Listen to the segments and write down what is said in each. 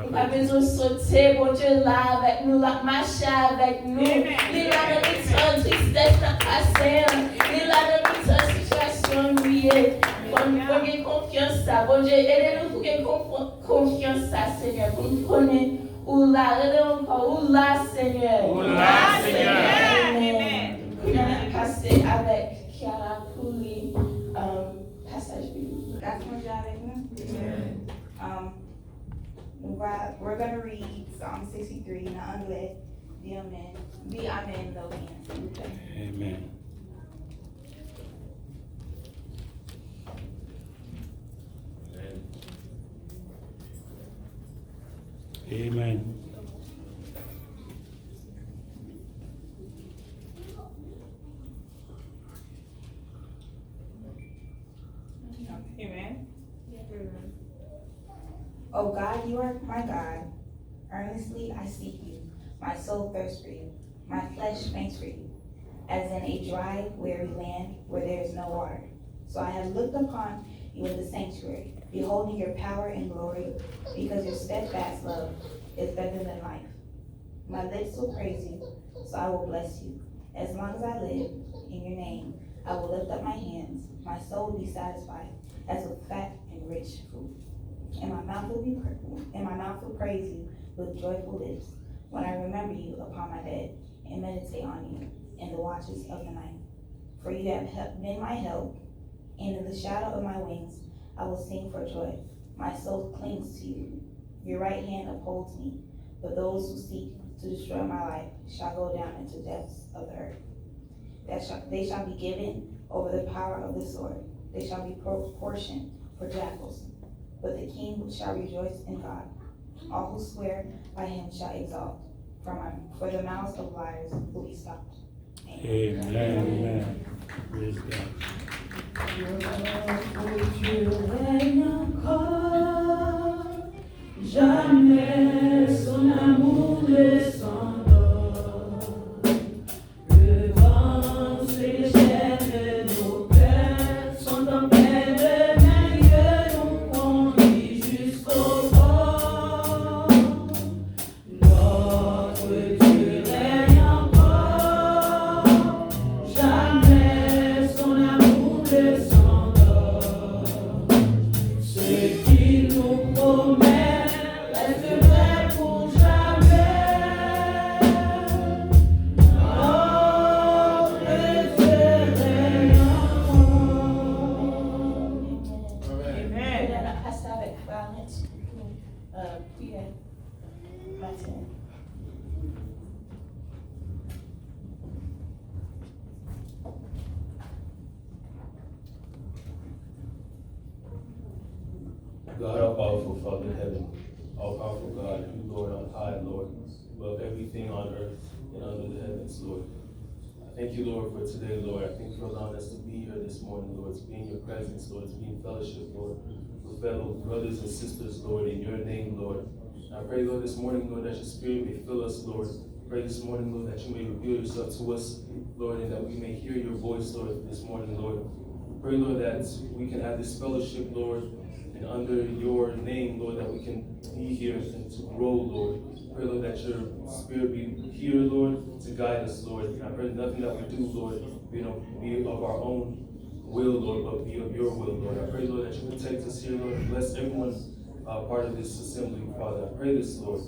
Nous pas besoin de sauter, bon Dieu, là avec nous, là, marcher avec nous. Il a dans notre tristesse, dans passé. Il a dans notre situation, lui. Pour qu'il confiance ça. Bon Dieu, aidez-nous pour qu'il confiance ça, Seigneur. Pour nous connaître où là, aidez-nous encore où là, Seigneur. Où là, Seigneur. Amen. Nous allons passer avec Kiara pour le passage biblique. That's my job, amen. We're going to read Psalm 63 in anglais. Dis amen. Dis amen, Logan. Amen. Amen. Amen. Oh God, you are my God. Earnestly I seek you. My soul thirsts for you. My flesh faints for you, as in a dry, weary land where there is no water. So I have looked upon you in the sanctuary, beholding your power and glory, because your steadfast love is better than life. My lips will praise you, so I will bless you. As long as I live, in your name, I will lift up my hands. My soul will be satisfied as with fat and rich food. And my mouth will praise you with joyful lips when I remember you upon my bed and meditate on you in the watches of the night. For you have been my help, and in the shadow of my wings I will sing for joy. My soul clings to you. Your right hand upholds me. But those who seek to destroy my life shall go down into depths of the earth. They shall be given over the power of the sword. They shall be portioned for jackals. But the king shall rejoice in God. All who swear by him shall exalt. For the mouths of liars will be stopped. Amen. Amen. Praise God. Jamais son amour descendra. Le vent s'échappe, nos cœurs sont en paix de Dieu, nous conduit jusqu'au port. Notre Dieu règne encore. Jamais son amour descendra. Ce qu'il nous promet. God, our powerful Father in heaven, all powerful God, you, Lord, on high, Lord, above everything on earth and under the heavens, Lord. I thank you, Lord, for today, Lord. I thank you for allowing us to be here this morning, Lord, to be in your presence, Lord, to be in fellowship, Lord, with fellow brothers and sisters, Lord, in your name, Lord. I pray, Lord, this morning, Lord, that your spirit may fill us, Lord. I pray this morning, Lord, that you may reveal yourself to us, Lord, and that we may hear your voice, Lord, this morning, Lord. I pray, Lord, that we can have this fellowship, Lord, and under your name, Lord, that we can be here and to grow, Lord. Pray, Lord, that your spirit be here, Lord, to guide us, Lord. And I pray nothing that we do, Lord, be of our own will, Lord, but be of your will, Lord. I pray, Lord, that you protect us here, Lord, and bless everyone part of this assembly, Father. I pray this, Lord,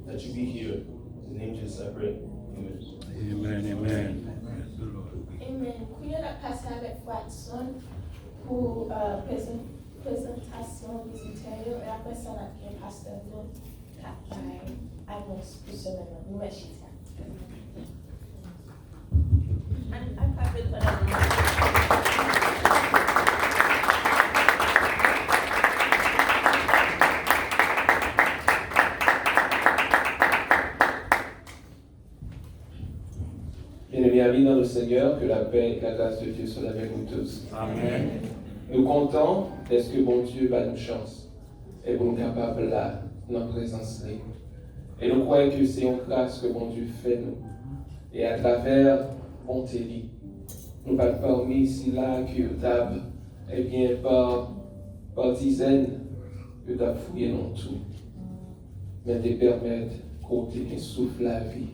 that you be here. In the name of Jesus, I pray. Amen. Amen. Amen. Amen. Kouye la passe avec Watson pour présentation visiteurs et après ça, on a bien pasteur qui a annonce pour semaine. Nous merci. Bien-aimés amis dans le Seigneur, que la paix et la grâce de Dieu soient avec nous tous. Amen. Nous comptons, est-ce que bon Dieu va nous chance et pour nous capables là, dans la présence de et nous croyons que c'est une grâce que bon Dieu fait nous. Et à travers bonté, nous pas parmi ici là que table, et bien par dizaines que tu as fouillé dans tout. mais te permettre côté qui souffle la vie.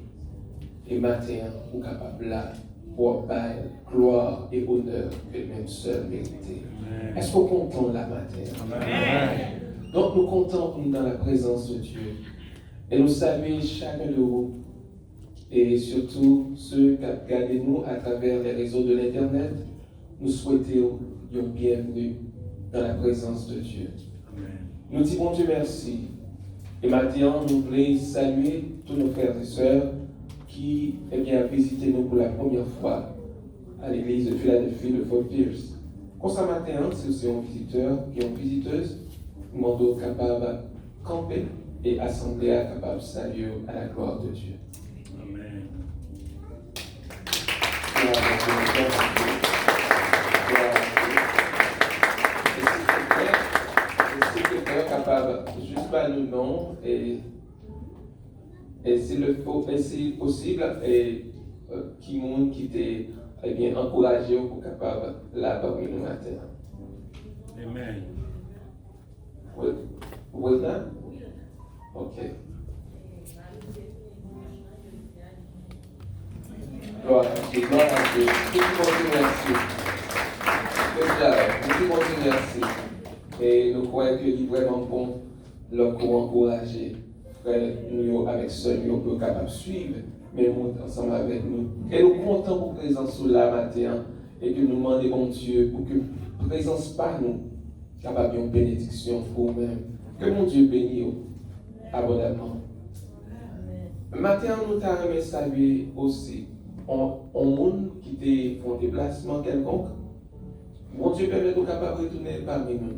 Et matin, ou capable là, pour bailler gloire et honneur que même seul mérité. Est-ce qu'on compte la matin? Amen. Donc nous comptons dans la présence de Dieu. Et nous saluons chacun de vous. Et surtout ceux qui regardent nous à travers les réseaux de l'Internet, nous souhaitons une bienvenue dans la présence de Dieu. Nous disons Dieu merci. Et maintenant, nous voulons saluer tous nos frères et sœurs qui ont visité nous pour la première fois à l'église de Philadelphie de Fort Pierce. Comme ça matin, si vous êtes un visiteur et une visiteuse, nous demandons capable de camper et assembler à capable de saluer à la gloire de Dieu. Amen. Et s'il vous plaît, capable juste pas nous nom et s'il faut, et si possible, et qui monde qui t'est bien encouragé pour capable là parmi nous matin. Amen. Well done? Ok. Gloire à Dieu, gloire à Dieu. Merci. Merci. Et nous croyons qu'il est vraiment bon pour encourager. Frère, nous, avec ceux qui sont capables de suivre, mais nous ensemble avec nous. Et nous comptons pour présence sur la matin et que nous demandons bon Dieu pour que présence par nous, capable de bénédiction pour nous-mêmes. Que mon Dieu bénisse abondamment. Matin, nous t'avons salué aussi un monde qui était en déplacement quelconque. Mon Dieu permet de capable de retourner parmi nous.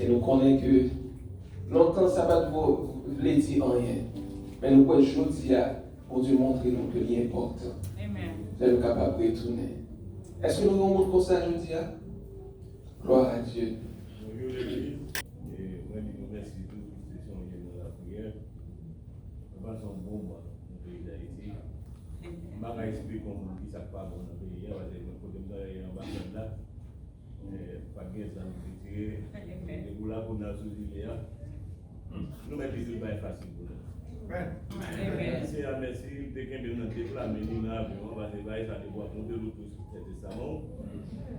Et nous connaissons que longtemps ça va vous dire rien. Mais nous pouvons aujourd'hui pour Dieu montrer nous que c'est important. De nous capable de retourner. Est-ce que nous avons un monde pour ça aujourd'hui? Gloire à Dieu. Je vais expliquer comment il s'est pas bon dans le pays. Parce que nous sommes là, pas bien ça nous tirer. Et pour la bonne sous-idée, nous mettons les choses facile pour nous. Merci à merci de quelqu'un de nous déplacer, nous avons parce que ça nous voit monter le tout sur cet salon.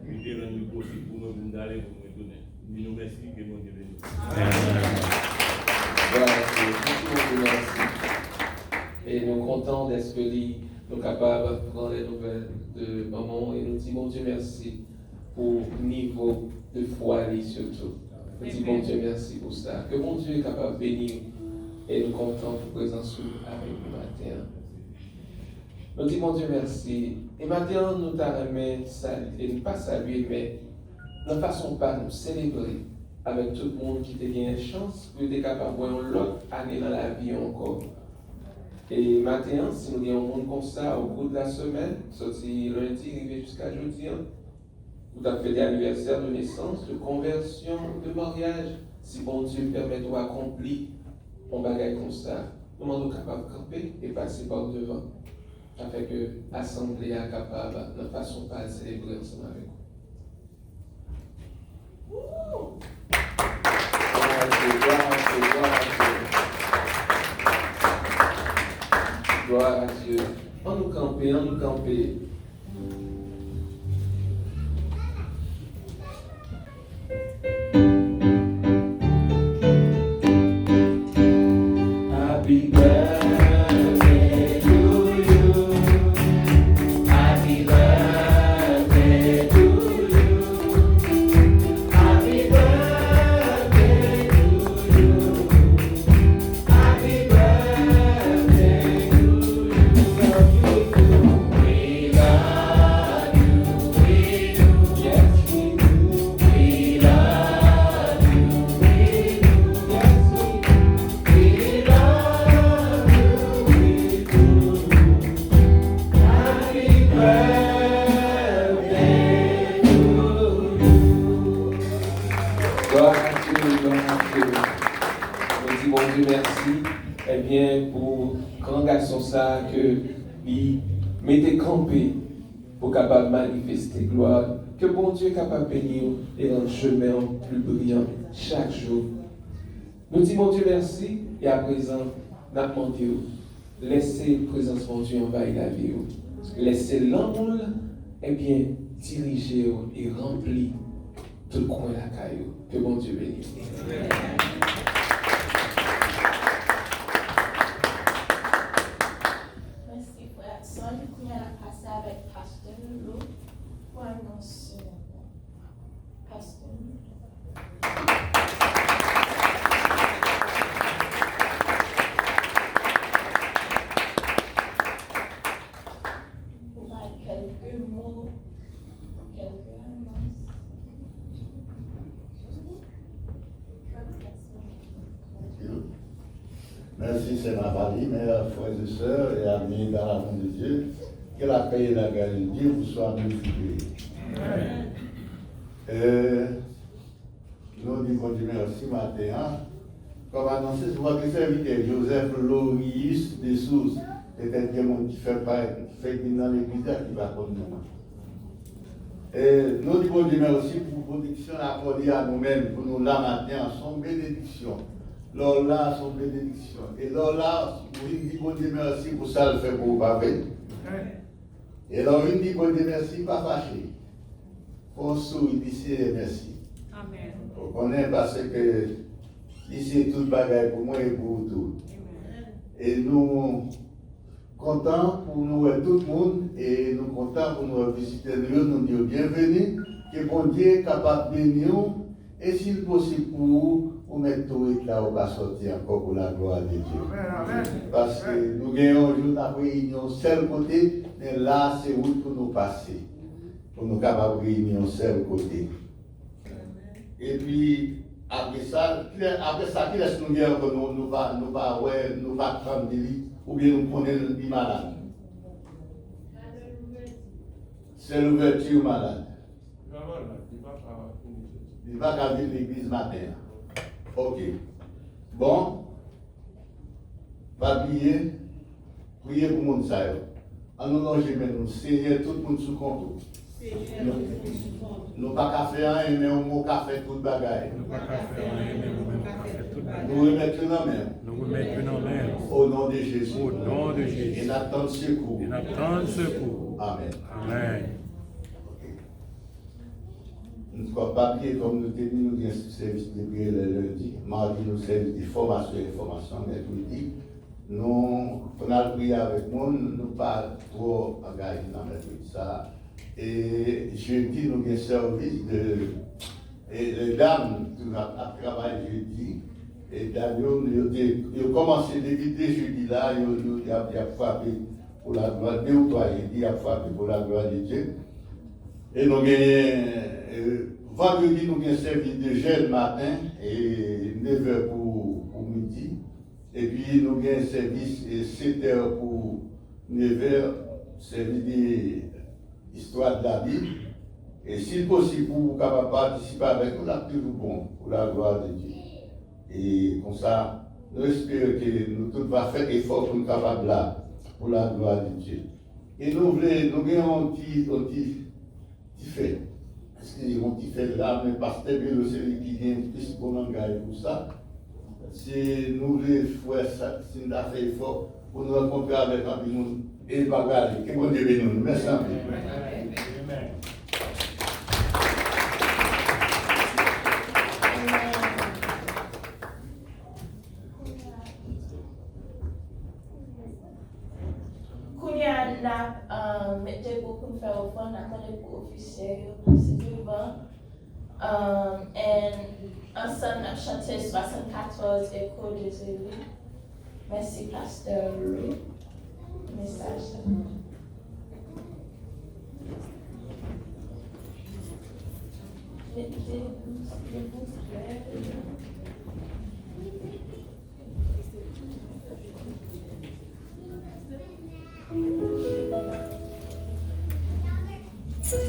Il est rendu possible pour nous d'aller pour nous donner. Nous merci que nous devons. Merci. Et nous comptons d'esprit. Nous sommes capables de prendre les nouvelles de maman et nous disons bon Dieu merci pour le niveau de foi surtout. Nous disons bon Dieu merci pour ça. Que bon Dieu est capable de bénir et nous comptons pour présence avec nous matin. Nous disons bon Dieu merci. Et maintenant nous t'arrêtons saluer, et ne pas saluer, mais ne façon pas nous célébrer avec tout le monde qui t'a gagné une chance pour être capable de voir l'autre année dans la vie encore. Et maintenant, si nous avons un monde comme ça au cours de la semaine, sorti lundi, arrivé jusqu'à jeudi, vous avez fait des anniversaires de naissance, de conversion, de mariage, si bon Dieu permet de accomplir un bagage comme ça, nous sommes capables de camper et passer par devant, afin que l'Assemblée est capable de ne façon pas célébrer ensemble avec vous. Gloire à Dieu. On nous camper, on nous camper. Happy birthday to you. Happy birthday to you. Happy birthday to you. Happy birthday to you. We love you, we do. Yes, we do. We love you, we do. Yes, we do. We love you, we do. Happy birthday to you. Gloire à Dieu, gloire à Dieu. On dit bon Dieu merci, eh bien, pour grand garçon ça que il m'était campé pour capable manifester gloire. Que bon Dieu est capable de bénir et rendre le chemin plus brillant chaque jour. Nous disons mon Dieu merci et à présent, nous demandons, laissez la présence de Dieu envahir la vie. Laissez l'amour diriger et remplir tout le coin de la caillou. Que bon Dieu bénisse. Merci pour l'action. Du coup, on a passé avec Pasteur Lou pour annoncer. Pasteur Lou. Pour quelques mots, quelques annonces. Merci, c'est Nathalie, mes frères et sœurs et amis dans l'amour de Dieu. Que la paix et la grâce de Dieu vous soient multipliées. Nous disons Dieu merci matin. Comme annoncé, c'est votre serviteur Joseph Lorius de Sousse. Peut-être qu'il y a monde qui fait dans l'église qui va connaître. Nous disons Dieu merci pour la protection accordée à nous-mêmes, pour nous là matin, son bénédiction. Lors là, son bénédiction. Et lors là, nous disons Dieu merci pour ça, le fait pour vous parler. Et alors, nous disons Dieu merci, pas fâché. Pour sourire d'ici et merci. Amen. On connaît parce que ici, tout le bagage pour moi et pour vous tous. Et nous contents pour nous voir tout le monde et nous contents pour nous visiter nous dire bienvenue, que bon Dieu est capable de bénir et s'il est possible pour vous, vous mettre tout là, on va sortir encore pour la gloire de Dieu. Parce que nous gagnons un jour de réunion seul côté, mais là c'est où pour nous passer, pour nous capables de réunir un seul côté. Et puis, après ça, qui laisse nous dire que nous pas prendre des lits ou bien nous prenons des malades? C'est l'ouverture malade. Il va pas venir l'église matin. Ok. Bon. Pas oublier, prier pour le monde. En nous loger maintenant, Seigneur, tout le monde sous compte. Nous pas qu'à faire un, mais on va faire tout le bagage. Nous remettons dans main. Nous remettons dans main. Au nom de Jésus. Au nom de Jésus. Et n'attendons secours. Et n'attendons secours. Amen. Amen. Nous ne pouvons pas prier comme nous tenons, nous avons un service de prière le lundi. Mardi, nous service de formation et information, mais tout dit. Nous, on a prié avec nous, nous pas trop engagés dans tout ça. Et jeudi, nous avons un service et les dames qui travaillent jeudi. Et d'ailleurs, ils ont commencé depuis deux jeudi là, ils ont frappé pour la gloire, 2 ou 3 jeudi, ils ont frappé pour la gloire de Dieu. Et nous avons vendredi, nous avons un service de jeûne matin et 9h pour midi. Et puis nous avons un service 7h pour 9h, service d'histoire de la Bible. Et si possible, pour vous capable participer avec nous, là, toujours bon pour la gloire de Dieu. Et comme ça, nous espérons que nous tous va faire effort pour nous capables là, pour la gloire de Dieu. Et nous avons un petit fait. Parce qu'ils ont fait là, mais Pasteur Bélo, c'est lui qui vient plus pour l'engagement pour ça. Si nous voulons faire ça, si nous avons fait effort pour nous rencontrer avec un peu de monde et pas regarder. Que bon Dieu bénisse nous. Merci. Amen. Mettez beaucoup de faire au fond, on a des officiels, c'est devant. Et ensemble, on a chanté 74 échos de Jésus. Merci, Pasteur Louis. Message. Merci.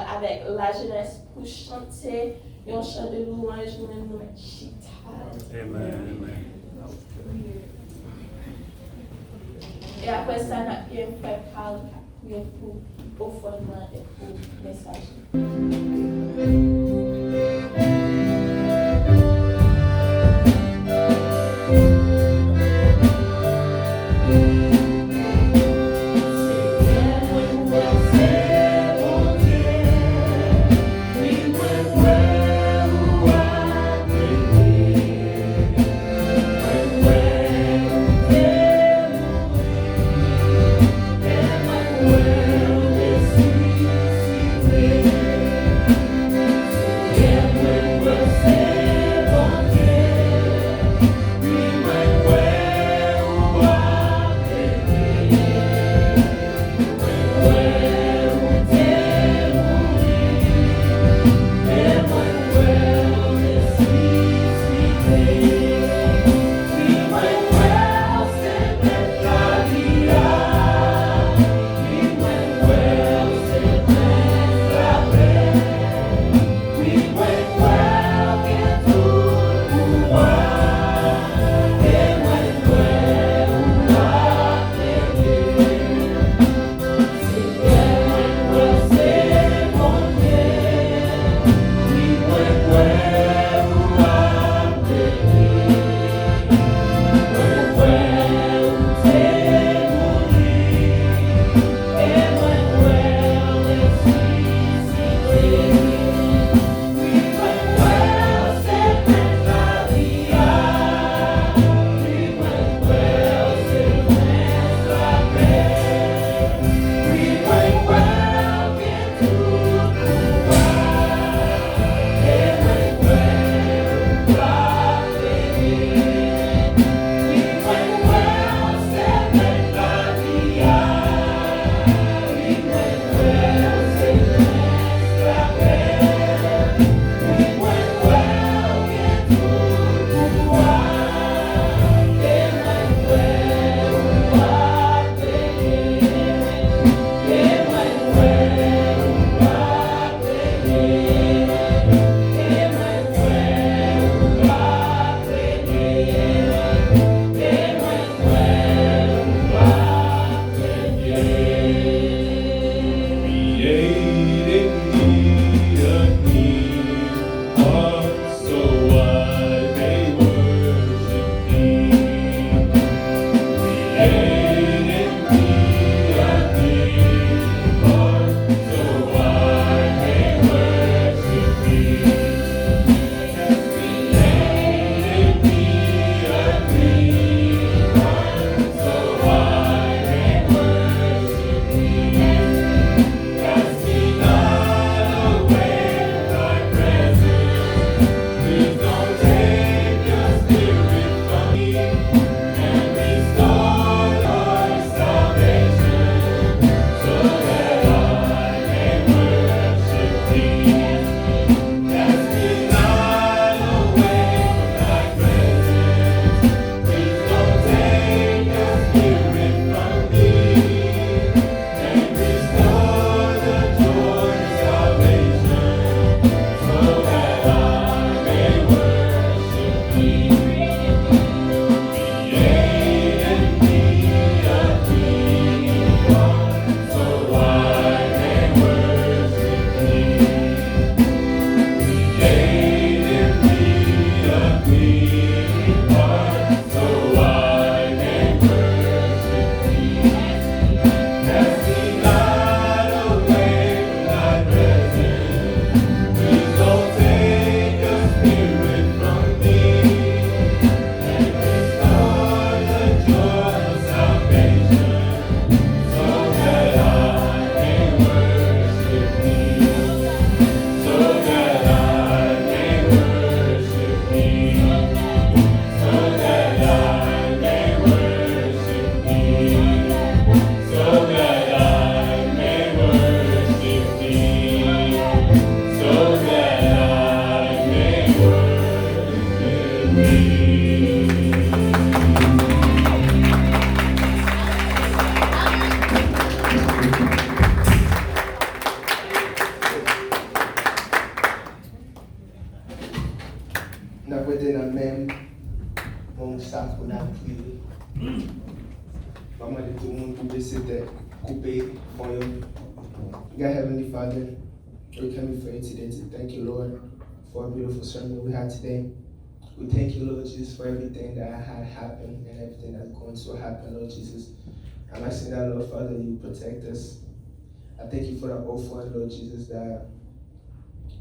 avec la jeunesse pour chanter un chant de louange, nous mettre chita. Amen. Et après ça, nous avons fait parler pour fondement et pour message. ça qu'on a prié. Maman de tout le monde pour baisser tête, couper, pour eux. God, Heavenly Father, we come before you today to thank you, Lord, for a beautiful sermon we had today. We thank you, Lord Jesus, for everything that had happened and everything that's going to happen, Lord Jesus. I'm asking that, Lord Father, you protect us. I thank you for the offering, Lord Jesus, that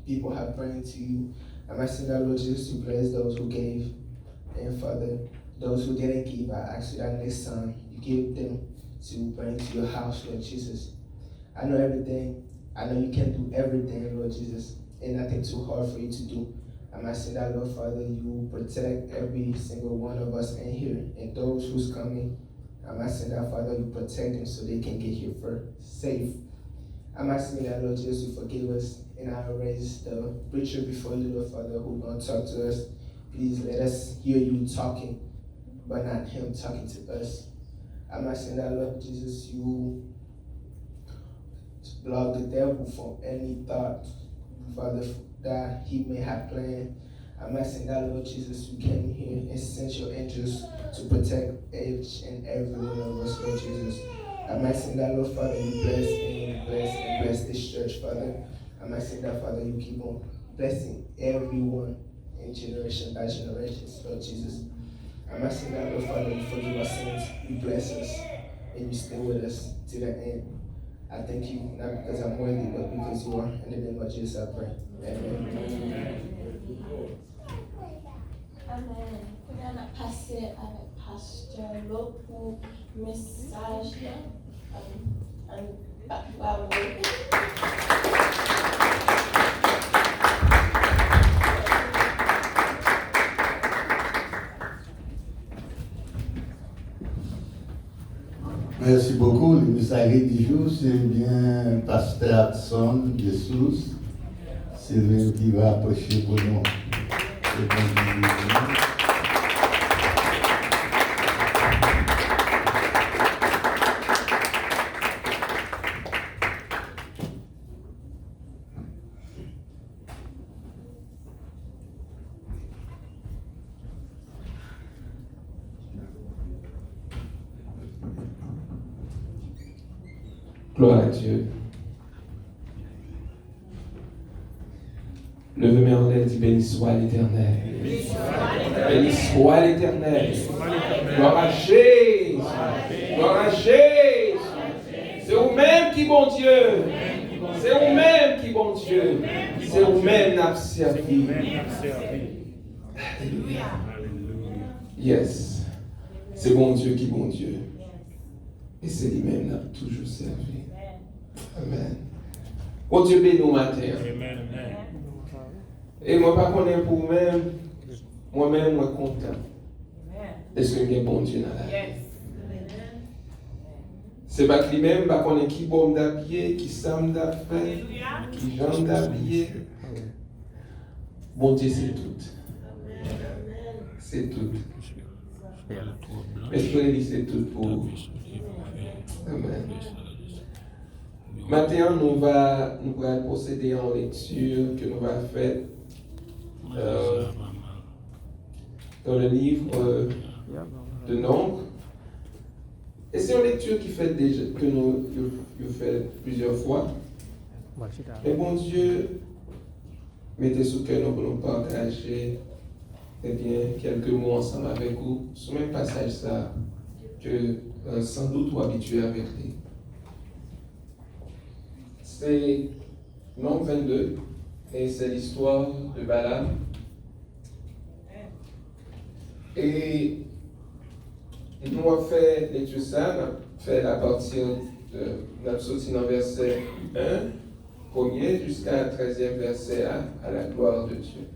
people have brought to you. I'm asking that, Lord Jesus, to bless those who gave. And Father, those who didn't give, I ask you that next time you give them to bring to your house, Lord Jesus. I know everything. I know you can do everything, Lord Jesus. Ain't nothing too hard for you to do. I'm asking that, Lord Father, you protect every single one of us in here and those who's coming. I'm asking that, Father, you protect them so they can get here safe. I'm asking that, Lord Jesus, you forgive us, and I raise the preacher before you, Lord Father, who's going to talk to us. Please let us hear you talking, but not him talking to us. I'm asking that, Lord Jesus, you block the devil from any thought, Father, that he may have planned. I'm asking that, Lord Jesus, you came here and sent your angels to protect each and every one of us, Lord Jesus. I'm asking that, Lord Father, you bless this church, Father. I'm asking that, Father, you keep on blessing everyone in generation by generations, Lord Jesus. I'm asking that, Lord Father, you forgive our sins, you bless us, and you stay with us to the end. I thank you, not because I'm worthy, but because you are. In the name of Jesus, I pray. Amen. Amen. On a passé avec Pasteur Lo pour message. Merci beaucoup. Le messager du jour, c'est bien Pasteur Adson Jesus. C'est lui qui va approcher pour nous. Gloire à Dieu. Levez-moi en l'air, dit béni soit l'Éternel. Béni soit l'Éternel. Gloire à Jésus. Gloire à Jésus. C'est vous-même qui bon Dieu. C'est vous-même qui bon Dieu. C'est vous-même n'a servi. Alléluia. Yes. C'est bon Dieu qui bon Dieu. Et c'est lui-même n'a toujours servi. Amen. Bon Dieu bénis nous matin. Amen. Et moi, pas connais pour moi-même, moi content. Est-ce que j'ai bon Dieu dans la vie? C'est pas que lui-même, pas connais qui bon d'habiller, qui sam d'affaire, qui jambe d'habiller. Bon Dieu, c'est tout. C'est tout. Est-ce que dit c'est tout pour vous? Amen. Maintenant, nous allons procéder en lecture que nous allons faire dans le livre de Nombres. Et c'est une lecture que nous avons fait plusieurs fois. Et bon Dieu, mettez sous cœur nous pour nous partager quelques mots ensemble avec vous sur le même passage ça que sans doute vous habituez avec lui. C'est Nombre 22 et c'est l'histoire de Balaam. Et nous avons fait l'étude ça, nous avons fait à partir de notre verset 1, premier jusqu'à 13e verset à la gloire de Dieu.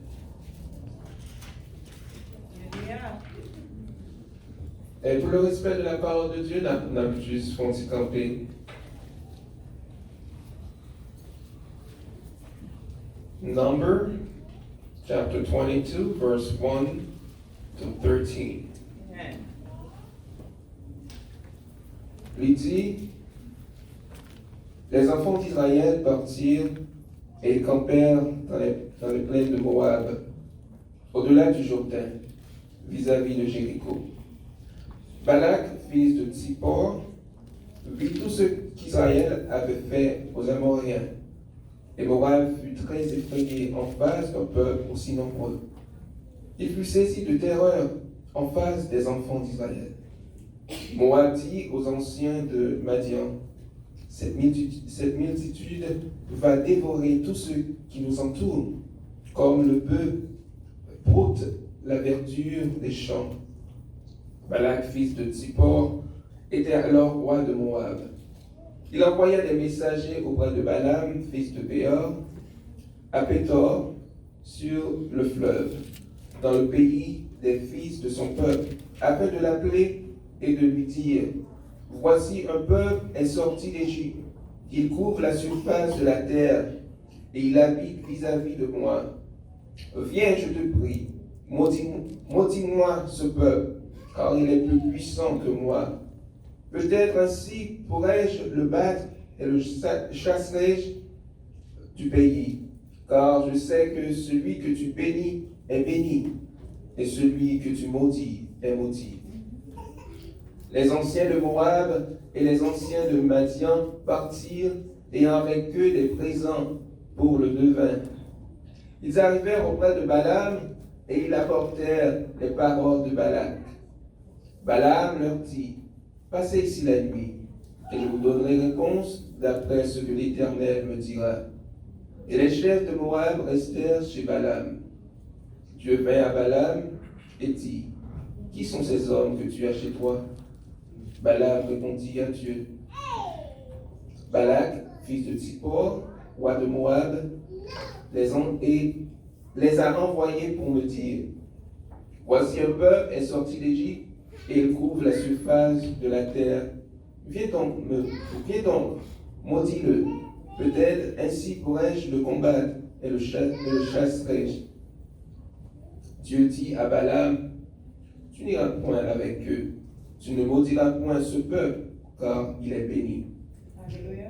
Et pour le respect de la parole de Dieu, nous avons juste fait camper. Number chapter 22, verse 1 to 13. Il dit, les enfants d'Israël partirent et campèrent dans les plaines de Moab, au-delà du Jourdain, vis-à-vis de Jéricho. Balak, fils de Tsippor, vit tout ce qu'Israël avait fait aux Amoréens. Et Moab fut très effrayé en face d'un peuple aussi nombreux. Il fut saisi de terreur en face des enfants d'Israël. Moab dit aux anciens de Madian, cette multitude va dévorer tous ceux qui nous entourent, comme le bœuf broute la verdure des champs. Balak, fils de Tsippor, était alors roi de Moab. Il envoya des messagers auprès de Balaam, fils de Béor, à Pétor, sur le fleuve, dans le pays des fils de son peuple, afin de l'appeler et de lui dire, « Voici un peuple est sorti d'Égypte, il couvre la surface de la terre, et il habite vis-à-vis de moi. Viens, je te prie, maudis-moi ce peuple, car il est plus puissant que moi. Peut-être ainsi pourrais-je le battre et le chasserai-je du pays, car je sais que celui que tu bénis est béni, et celui que tu maudis est maudit. » Les anciens de Moab et les anciens de Madian partirent, ayant avec eux des présents pour le devin. Ils arrivèrent auprès de Balaam, et ils apportèrent les paroles de Balak. Balaam leur dit, « Passez ici la nuit, et je vous donnerai réponse d'après ce que l'Éternel me dira. » Et les chefs de Moab restèrent chez Balaam. Dieu vint à Balaam et dit, « Qui sont ces hommes que tu as chez toi ?» Balaam répondit à Dieu. Balak, fils de Tsippor, roi de Moab, les a envoyés pour me dire, « Voici un peuple est sorti d'Égypte, et il couvre la surface de la terre. Viens donc, maudis-le. Peut-être ainsi pourrais-je le combattre et le chasserai-je. » Dieu dit à Balaam, « Tu n'iras point avec eux. Tu ne maudiras point ce peuple, car il est béni. »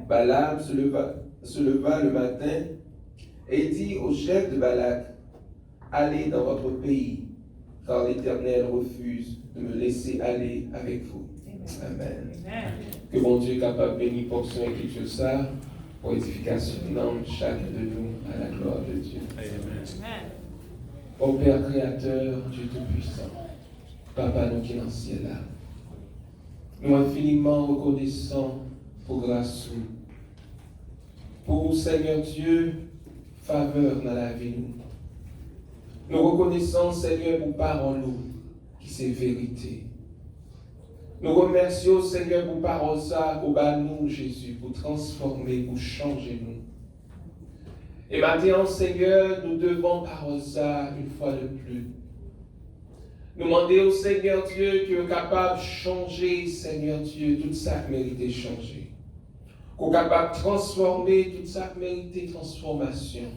Balaam se leva le matin et dit au chef de Balak, « Allez dans votre pays, car l'Éternel refuse de me laisser aller avec vous. » Amen. Que bon Dieu est capable de bénir portion écriture ça, pour édification de chacun de nous, à la gloire de Dieu. Amen. Ô Père Créateur, Dieu Tout-Puissant, Papa nous qui est dans le ciel là, nous infiniment reconnaissants pour grâce, pour Seigneur Dieu, faveur dans la vie. Nous reconnaissons Seigneur pour parole qui c'est vérité. Nous remercions Seigneur pour parole ça, pour nous Jésus, pour transformer, pour changer nous. Et maintenant Seigneur, nous devons parole ça une fois de plus. Nous demander au Seigneur Dieu qui est capable de changer, Seigneur Dieu, tout ça qui mérite changer. Qu'on est capable de transformer tout ça qui mérite transformation.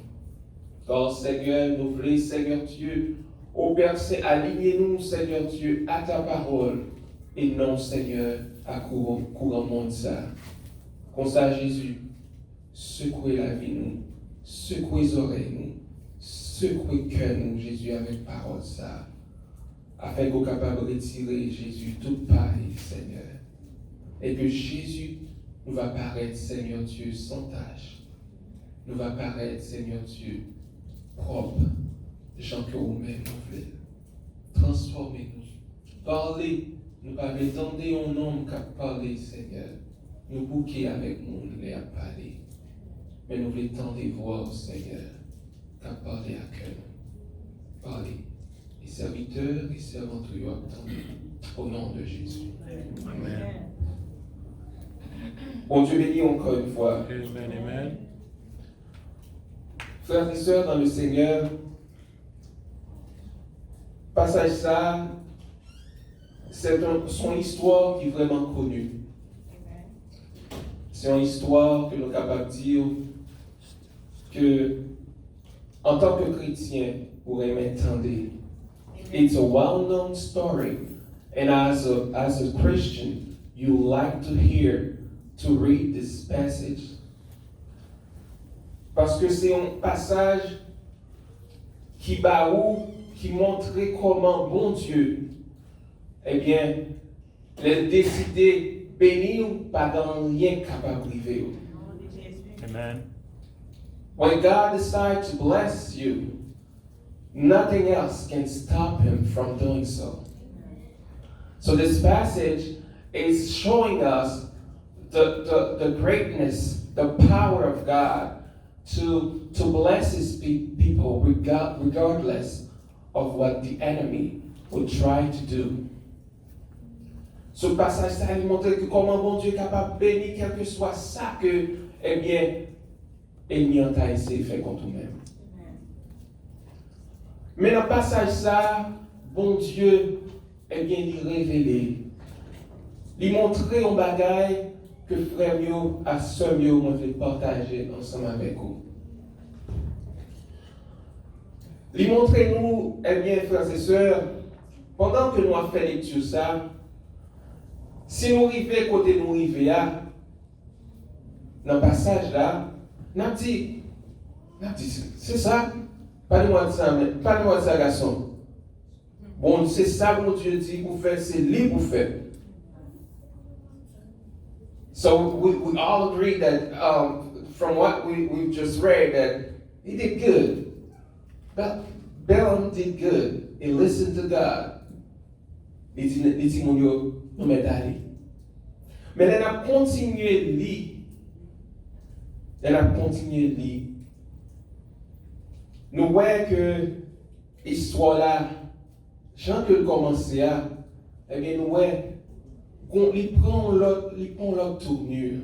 Car Seigneur, nous voulons, Seigneur Dieu, au Père Saint, alignez-nous, Seigneur Dieu, à ta parole, et non, Seigneur, à courant monde ça. Comme ça, Jésus, secouez la vie nous, secouez les oreilles nous, secouez le cœur nous, Jésus, avec parole ça. Afin qu'on soit capable de retirer, Jésus, toute paille, Seigneur. Et que Jésus nous va paraître, Seigneur Dieu, sans tache. Nous va paraître, Seigneur Dieu, propre. Gens que vous-même nous voulez. Transformez-nous. Parlez. Nous pas attendre un homme qui a parlé, Seigneur. Nous bouquer avec nous, nous les a parlé. Mais nous voulons tendre voir, Seigneur, qui a parlé à cœur. Parlez. Les serviteurs et servantes lui attendent au nom de Jésus. Amen. Bon Dieu bénit encore une fois. Amen, amen. Frères et sœurs dans le Seigneur, passage ça, c'est son histoire qui est vraiment connue. C'est une histoire que nous sommes capables de dire que, en tant que chrétien, vous pourrez m'entendre. It's a well-known story, and as a Christian, you like to hear, to read this passage. Parce que c'est un passage qui qui montrait comment bon Dieu, eh bien, il a décidé de bénir pas dans rien capable de priver. Amen. When God decides to bless you, nothing else can stop him from doing so. So this passage is showing us the greatness, the power of God to bless his people regardless of what the enemy will try to do. Ce passage, ça nous montre que comment bon Dieu est capable de bénir quel que soit ça que, eh bien, l'ennemi a essayé de faire contre nous-mêmes. Mais dans le passage, ça, bon Dieu, eh bien, il révélé. Il montrait un bagage que frère Mio, à sœur Mio, on veut partager ensemble avec vous. Il montrait nous, eh bien, frères et sœurs, pendant que nous avons fait lecture ça, si nous arrivons côté nous arrivons dans le passage là, nous avons dit, c'est ça, parlez-moi de ça, garçon. Bon, c'est ça que mon Dieu dit pour faire, c'est lui pour faire. So we all agree that from what we've just read that he did good. But Balaam did good. He listened to God. Il dit mon Dieu, nous mettons d'aller. Mais elle a continué de lire. Nous voyons que l'histoire là, Jean que commençait à, eh bien nous voyons qu'il prend l'autre tournure.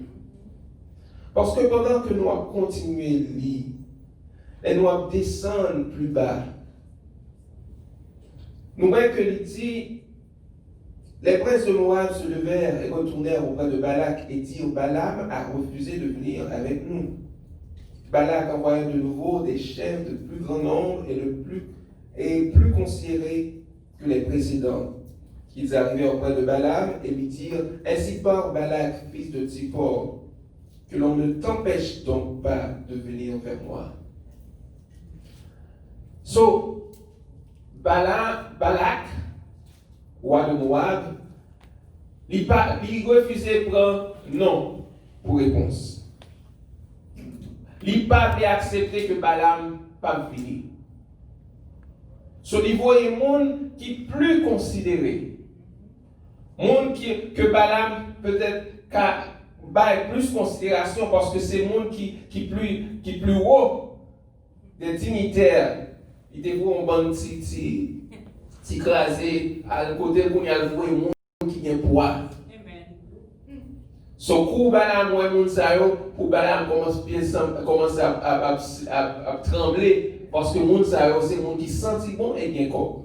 Parce que pendant que nous avons continué de lire, et nous avons descendu plus bas, nous voyons que il dit, les princes de Moab se levèrent et retournèrent auprès de Balak et dirent, Balaam a refusé de venir avec nous. Balak envoya de nouveau des chefs de plus grand nombre et plus considérés que les précédents. Ils arrivèrent auprès de Balaam et lui dirent, ainsi parle Balak, fils de Tsippor, que l'on ne t'empêche donc pas de venir vers moi. So, Balak, roi de Moab, il refusait de prendre non pour réponse. Il n'a pas accepté que Balaam pas venir. So, il voyait des gens qui plus considérés. Monde que Balaam peut-être baille plus considération parce que c'est monde qui plus haut des dignitaires. Il était pour un bon petit crasé à côté où il y a le monde qui a pouvoir. So pour Balaam ouais monde ça yo pour Balaam commence à trembler parce que monde ça yo c'est monde qui senti bon et bien corps.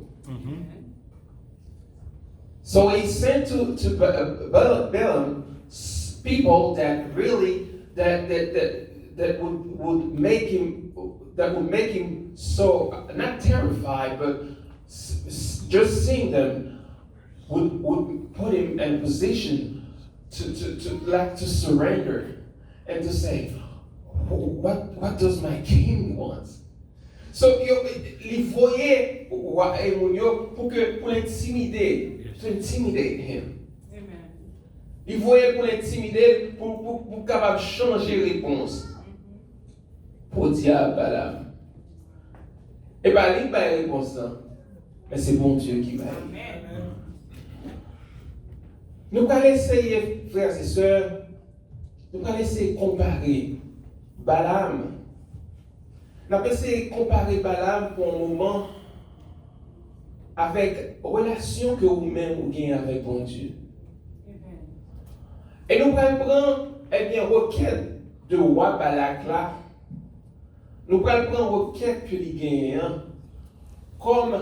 So he sent to Balaam people that really that would make him so not terrified, but just seeing them would put him in a position to surrender and to say, what does my king want? So il voyait pour l'intimider. To intimidate him. Amen. Il voyait pour l'intimider, pour capable changer réponse. Pour dire à Balaam. Et bien, il n'a pas réponse, mais c'est bon Dieu qui va. Nous allons essayer, frères et sœurs, nous allons essayer de comparer Balaam. Nous allons essayer de comparer Balaam pour un moment avec la relation que vous-même vous gagnez avec bon Dieu. Et nous allons prendre, eh bien, requête de roi Balak là. Nous allons prendre requête que les gagnants comme,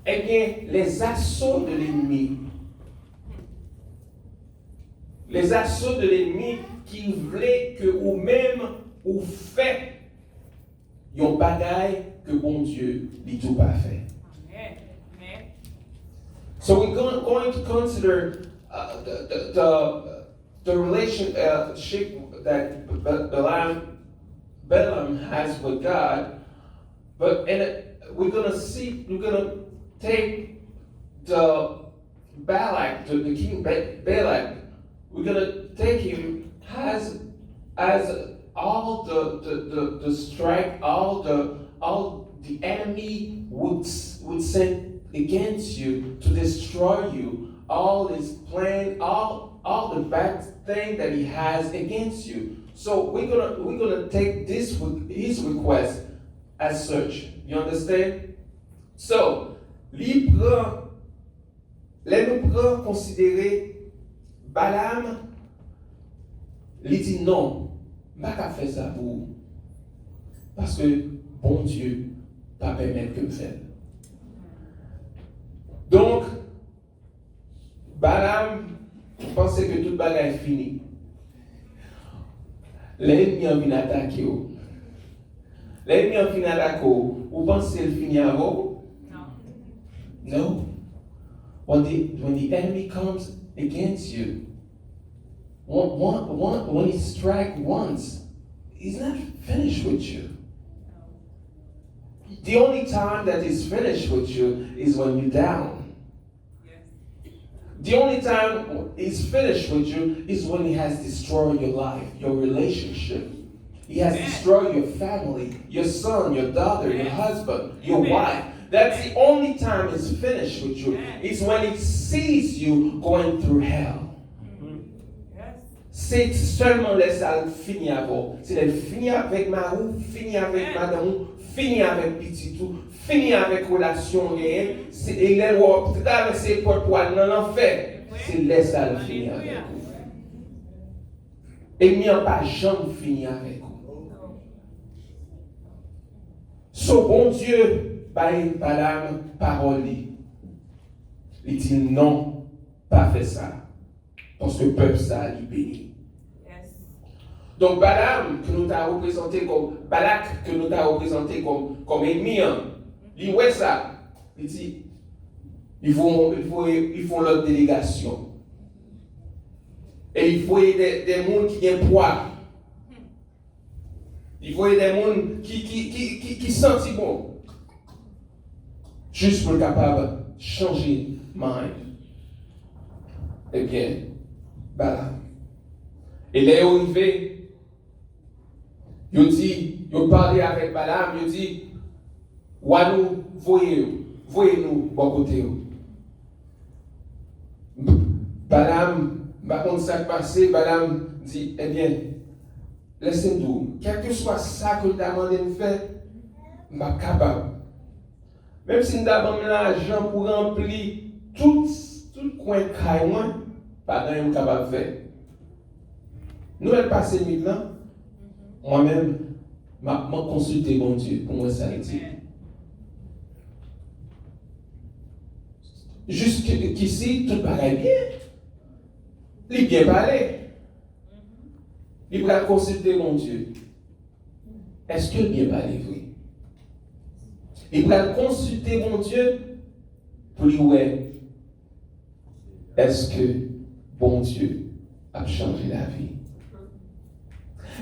eh bien, les assauts de l'ennemi. Les assauts de l'ennemi qui voulaient que vous-même vous faites un bagaille que bon Dieu n'a tout pas fait. So we're going to consider the relationship that Balaam has with God, but we're going to take the Balak, the king Balak, we're gonna take him as all the strike, all the enemy would send against you to destroy you, all his plan, all the bad thing that he has against you. So we're gonna take his request as such. You understand? So, nous prenons considérer Balaam, il dit non, je ne vais pas faire ça pour vous. Parce que bon Dieu va permettre que je fasse. Donc, Balaam pensait que toute bagarre est finie. L'ennemi a venu attaquer. L'ennemi a fini attaquer. Vous pensez qu'il finit avant? No. When the enemy comes against you, when he strikes once, he's not finished with you. The only time that he's finished with you is when you're down. The only time he's finished with you is when he has destroyed your life, your relationship. He has destroyed your family, your son, your daughter, your husband, your wife. That's the only time he's finished with you. Is when he sees you going through hell. C'est seulement laisser finir avant. C'est de finir avec Marou, finir avec madame, finir avec petit tout, finir avec relation et les lois, traverser pour dans l'enfer. C'est laisser finir avec vous. Et il n'y a pas jamais fini avec vous. So bon Dieu, Balaam, parole, il dit non, pas fait ça. Parce que le peuple ça lui bénit. Donc Balaam, que nous avons représenté comme Balak, que nous avons représenté comme ennemi, il voit ça. Il dit, ils font leur délégation. Et il faut des gens qui ont poids. Il faut des gens qui sentent bon. Juste pour être capable de changer mind. Eh bien, Balaam. Et là, il est arrivé, il parlait avec Balaam, il dit, Wanou, voyez-nous, bon côté. Balaam, par contre, ça passé, Balaam dit, eh bien, laissez-nous, quel que soit ça que nous demandons de faire, je suis capable. Même si nous avons l'argent pour remplir tout coin de caille, pas rien capable de faire. Nous allons passer maintenant, moi-même, je consulter mon Dieu pour moi ça dit. Jusqu'ici, tout paraît bien. Il est bien parlé. Il va consulter mon Dieu. Est-ce que bien parlé, oui? Il va consulter mon Dieu pour lui dire, est-ce que bon Dieu a changé la vie?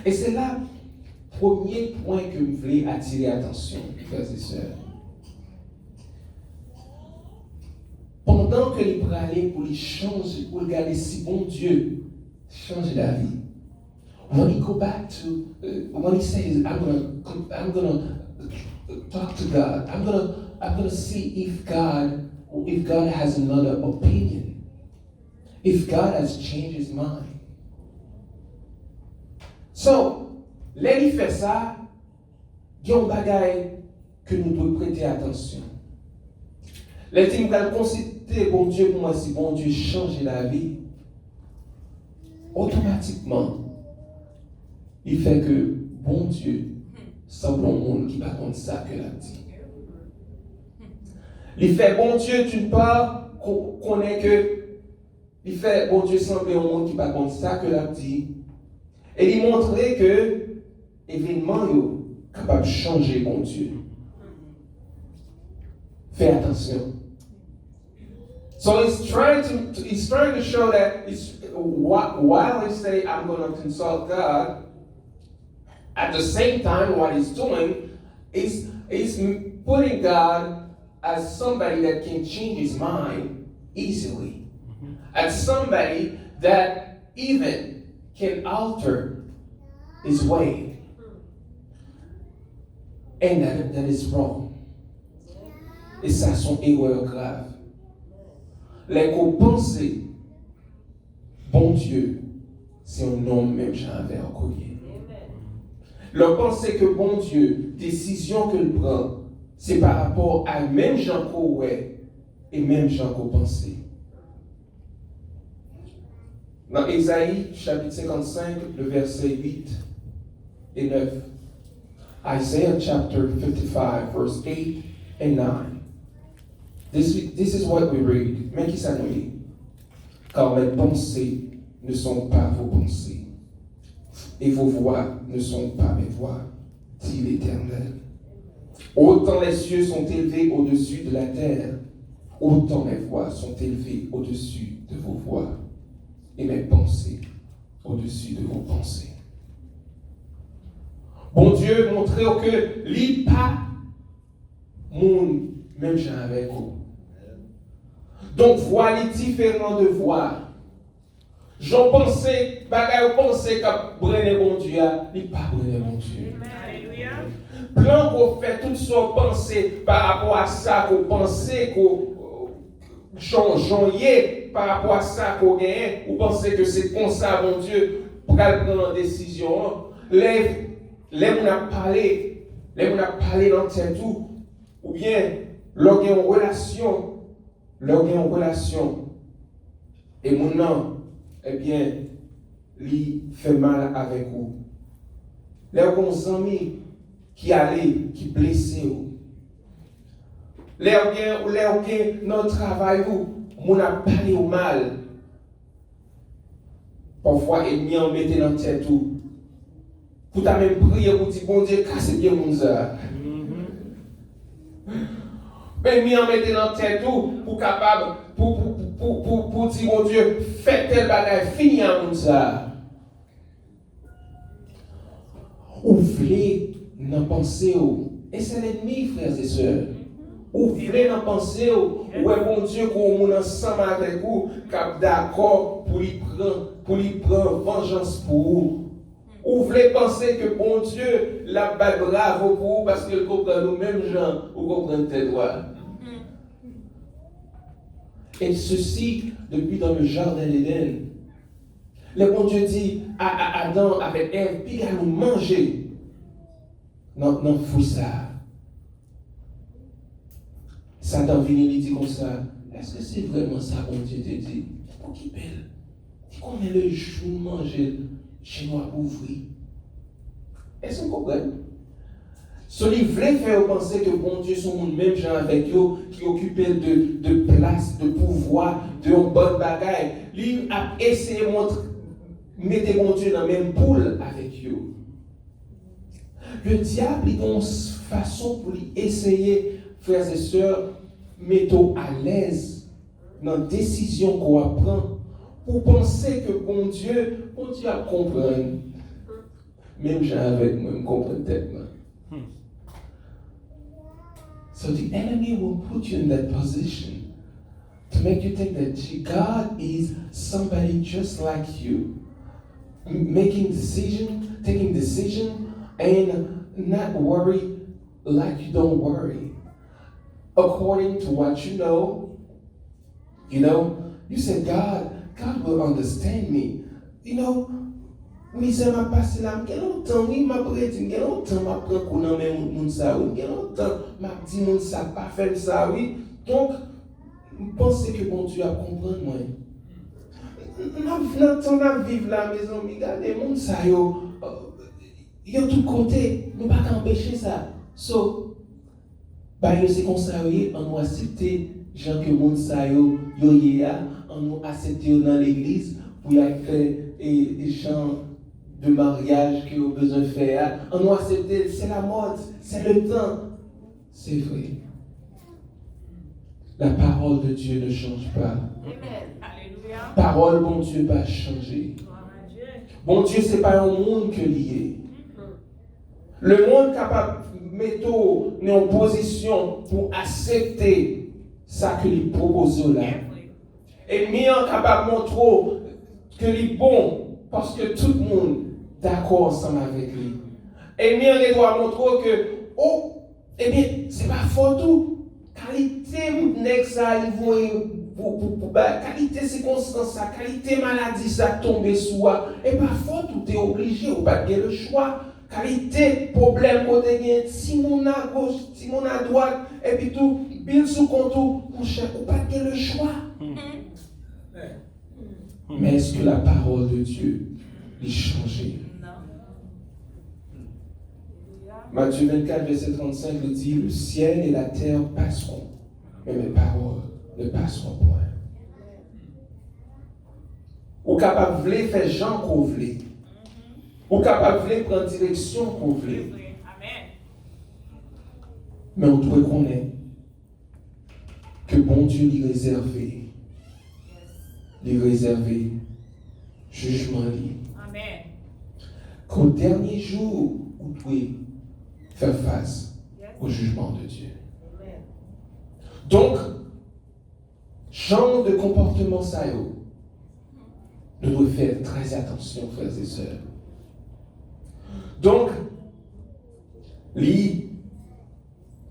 Et c'est là le premier point que je voulais attirer l'attention, frères et sœurs. Pendant que il parlait pour lui changer, pour regarder si bon Dieu change la vie. When he go back to, when he says, I'm gonna talk to God. I'm gonna see if God has another opinion. If God has changed his mind. So, là il fait ça, il y a un bagage que nous devons prêter attention. Là il va considérer bon Dieu pour moi si bon Dieu change la vie. Automatiquement, il fait que bon Dieu semble un monde qui va contre ça que l'a dit. Il fait bon Dieu d'une part qu'on est que il fait bon Dieu semble un monde qui va contre ça que l'a dit. Et il montrait que l'événement est capable de changer bon Dieu. Fais attention. So he's trying to show that while he say I'm going to consult God, at the same time what he's doing is putting God as somebody that can change his mind easily, as somebody that even can alter his way. And that is wrong. Et ça, sont erreurs graves. Les qu'on pense, bon Dieu, c'est un homme même j'en avais en collier. Leur penser que bon Dieu, décision qu'il prend, c'est par rapport à même Jean qu'on ouais et même Jean qu'on pensait. Dans Ésaïe, chapitre 55, le verset 8 et 9. Isaiah chapter 55, verse 8 and 9. This is what we read. Mais qui ça nous dit? Car mes pensées ne sont pas vos pensées, et vos voix ne sont pas mes voix, dit l'Éternel. Autant les cieux sont élevés au-dessus de la terre, autant mes voix sont élevées au-dessus de vos voix, et mes pensées au-dessus de vos pensées. Bon Dieu, montrez que l'île pas monde même gens avec vous. Donc voix les différents de voix. J'en pensais, bagaille pensais que brûler bon Dieu, il pas brûler bon Dieu. Plan qu'on fait toutes sortes pensées par rapport à ça qu'on pensait qu'on changeait par rapport à ça qu'on gagne, ou pensez que c'est comme ça bon Dieu pour qu'elle prenne une décision. Les on a parlé dans le tout, ou bien l'on a une relation, et mon nom, eh bien, lui fait mal avec vous. Les amis qui allaient, qui blessaient vous. Les dans le travail, mon a parlé au mal. Parfois, ennemi en mettait dans la tête tout. Pour ta même prier pour dire, bon Dieu, cassez bien mon ça. Ennemi en mettait dans la tête tout, pour capable, pour dire, bon Dieu, faites tel bagage, fini à mon ça. Ouvrez dans pensée, et c'est l'ennemi, frères et sœurs. Ouvrez dans pensée, ouais, bon Dieu, qu'on est ensemble avec vous, cap d'accord pour lui prendre vengeance pour vous. Ouvrez penser que bon Dieu l'a pas bravo pour vous parce qu'il comprend nous-mêmes gens, ou comprend tes droits. Et ceci, depuis dans le jardin d'Éden, le bon Dieu dit à Adam avec Ève, puis à nous manger. Non, fou ça. Satan vient lui dit comme ça. Est-ce que c'est vraiment ça bon Dieu te dit? Pour qui belle? Dis combien le jour manger chez moi pour ouvrir? Est-ce que vous comprenez? Celui voulait faire penser que bon Dieu sont les mêmes gens avec eux qui occupaient de place, de pouvoir, de bonne bagaille. Lui a essayé de mettre bon Dieu dans la même poule avec eux. Le diable, il a une façon pour lui essayer, frères et sœurs, mettons à l'aise dans la décision qu'on prend pour penser que bon Dieu a compris. Même gens avec moi, je comprends tellement. So the enemy will put you in that position to make you think that God is somebody just like you, taking decision, and not worry like you don't worry. According to what you know, you said, God will understand me. Misère m'a passé là, quel longtemps, oui, m'a prédit, quel longtemps m'a pris qu'on a même moun ça, oui, quel longtemps m'a dit moun ça, pas faire ça, oui. Donc, pensez que bon Dieu a compris moi. Nous vivons la maison, regardez, moun ça, yo tout côté, nous pas empêcher ça. So, c'est comme ça, oui, on nous accepter, gens que moun ça, yo on nous accepter dans l'église, pour y faire des gens de mariage qui ont besoin de faire. On nous accepter, c'est la mode, c'est le temps. C'est vrai. La parole de Dieu ne change pas. Amen. Parole, bon Dieu, va changer. Bon Dieu, c'est pas un monde que lié. Le monde capable mettre en position pour accepter ça que lui propose là. Et mieux capable de montrer que lui bon parce que tout le monde est d'accord ensemble avec lui. Et mieux il doit montrer que eh bien c'est pas fort tout. Qualité nèg ça il pour qualité circonstance ça, qualité maladie ça tomber sur toi. Et pas fort tout est obligé ou pas le choix. Qualité problème côté gain si mon à gauche, si mon à droite et puis tout pile sous contour mon cher ou pas le choix. Mais est-ce que la parole de Dieu est changée? Matthieu 24, verset 35, il dit, le ciel et la terre passeront, mais mes paroles ne passeront point. Ou capable de faire Jean qu'on veut. Ou capable de prendre direction qu'on veut. Mais on doit connaître que bon Dieu lui réservé. Lui réservé jugement lui. Amen. Qu'au dernier jour, vous pouvez faire face au jugement de Dieu. Donc, genre de comportement ça, nous devons faire très attention, frères et sœurs. Donc,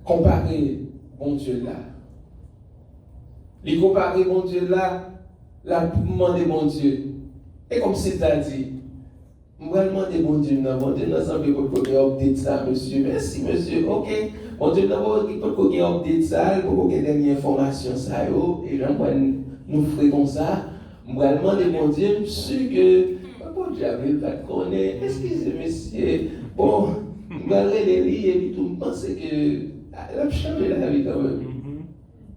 comparer bon Dieu là. Comparer bon Dieu là, la demander bon Dieu. Et comme c'est-à-dire, je vais demander bon Dieu, bon Dieu, nous sommes pour qu'on update ça, monsieur. Merci, monsieur. Ok. Bon Dieu, pour qu'on update ça, pour qu'on ait des informations, ça, et j'aimerais nous faire comme ça. Je vais demander bon Dieu, je suis sûr que, bon Dieu, je vais pas connaître. Excusez, monsieur. Bon, je vais aller les lire et puis tout, je pense que, elle a changé la vie quand même.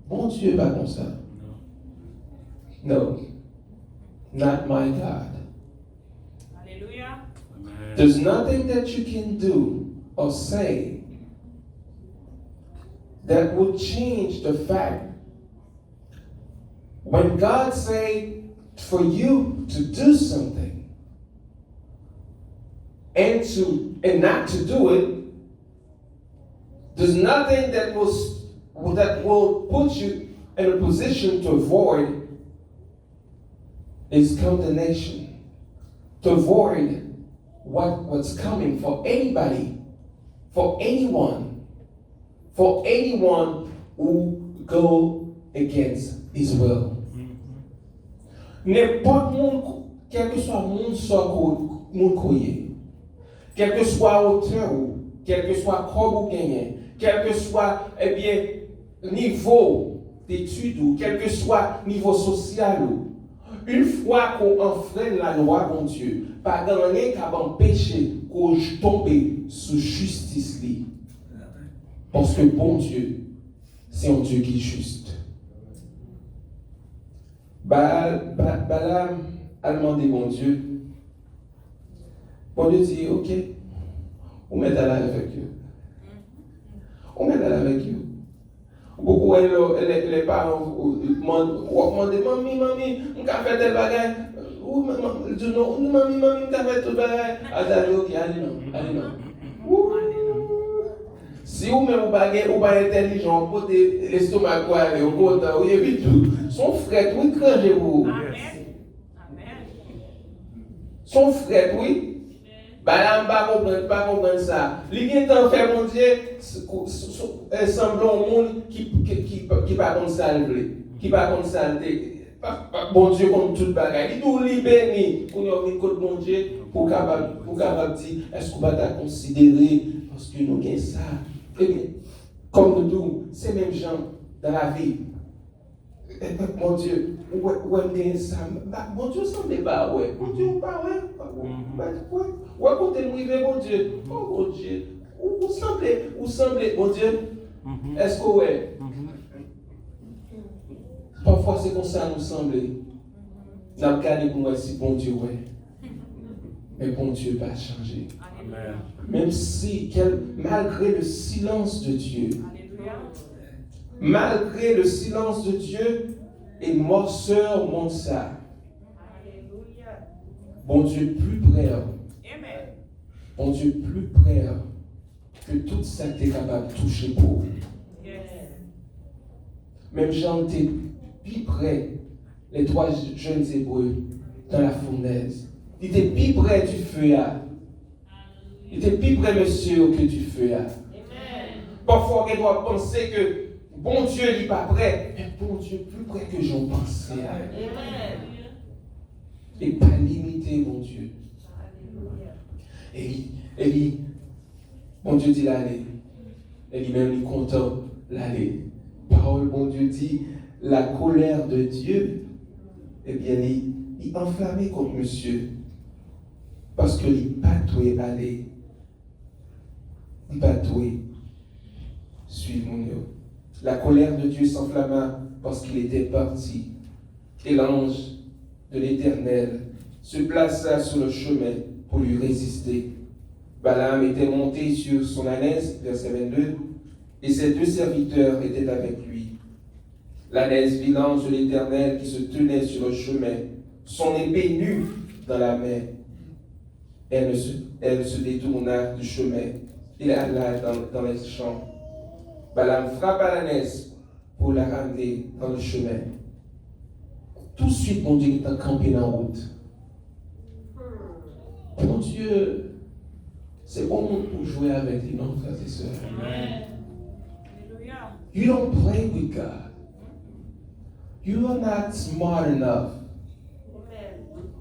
Bon Dieu, pas comme ça. No. Not my God. Hallelujah. There's nothing that you can do or say that would change the fact when God say for you to do something and not to do it, there's nothing that will put you in a position to avoid is condemnation, to avoid what's coming for anybody, for anyone who go against his will. N'importe monde, quel que soit monde croyé, quel que soit auteur, quel que soit corps ou gagné, quel que soit niveau d'études ou quel que soit niveau social ou une fois qu'on enfreint la loi de Dieu, pas dans rien qui va empêcher qu'on tombe sous justice. Parce que bon Dieu, c'est un Dieu qui est juste. Balaam a demandé bon Dieu. Bon Dieu dit, ok, on met à la avec eux. On met à la avec eux. Beaucoup les parents demandent mamie, on a fait tel bagage. Ou mamie, on a fait tout bagage. Allez, ok, allez non. Si vous même vous pas intelligent, vous pouvez l'estomac quoi aller au côté, vous évitez tout. Son frère, oui, crangez-vous. Son frère, oui. Balaam pas comprendre ça. Il vient d'en faire mon Dieu semblant au monde qui pas comme ça qui pas comme ça bon Dieu comme toute bagaille. Il doit libérer pour nous côté bon Dieu pour capable dire est-ce qu'on va considérer parce que nous gagnons ça. Eh bien, comme nous disons, c'est même gens dans la vie. Mon Dieu, où est ça? Mon Dieu, ça ne pas, ouais. Mon Dieu, pas, ouais. Où est-ce mon Dieu? Oh, mon Dieu. Où semblez, mon Dieu? Est-ce que, ouais? Parfois, c'est comme ça nous semble. Nous avons regardé pour moi si bon Dieu, ouais. Mais bon Dieu va changer. Amen. Même si, malgré le silence de Dieu, malgré le silence de Dieu, et morseur monte ça. Bon Dieu plus près. Bon Dieu plus près que tout ça t'es capable de toucher pour. Yes. Même Jean était plus près, les 3 jeunes Hébreux, dans la fournaise. Il était plus près du feu. Il était plus près, monsieur, que du feu. Parfois, on doit penser que bon Dieu n'est pas prêt, mais bon Dieu plus près que j'en pensais. Et pas limité, mon Dieu. Et bon Dieu dit l'aller. Et lui-même, il est content l'aller. Parole, bon Dieu dit, la colère de Dieu, eh bien, il est enflammé contre monsieur. Parce que il pas doué aller. Il pas doué suivre mon Dieu. La colère de Dieu s'enflamma parce qu'il était parti. Et l'ange de l'Éternel se plaça sur le chemin pour lui résister. Balaam était monté sur son ânesse, verset 22, et ses 2 serviteurs étaient avec lui. L'ânesse vit l'ange de l'Éternel qui se tenait sur le chemin, son épée nue dans la main. Elle se détourna du chemin. Il alla dans les champs. Balaam frappa l'ânesse pour la ramener dans le chemin. Tout de suite, mon Dieu est campé en route. Mon Dieu, c'est bon pour jouer avec les non frères et sœurs. Alléluia. You don't play with God. You are not smart enough.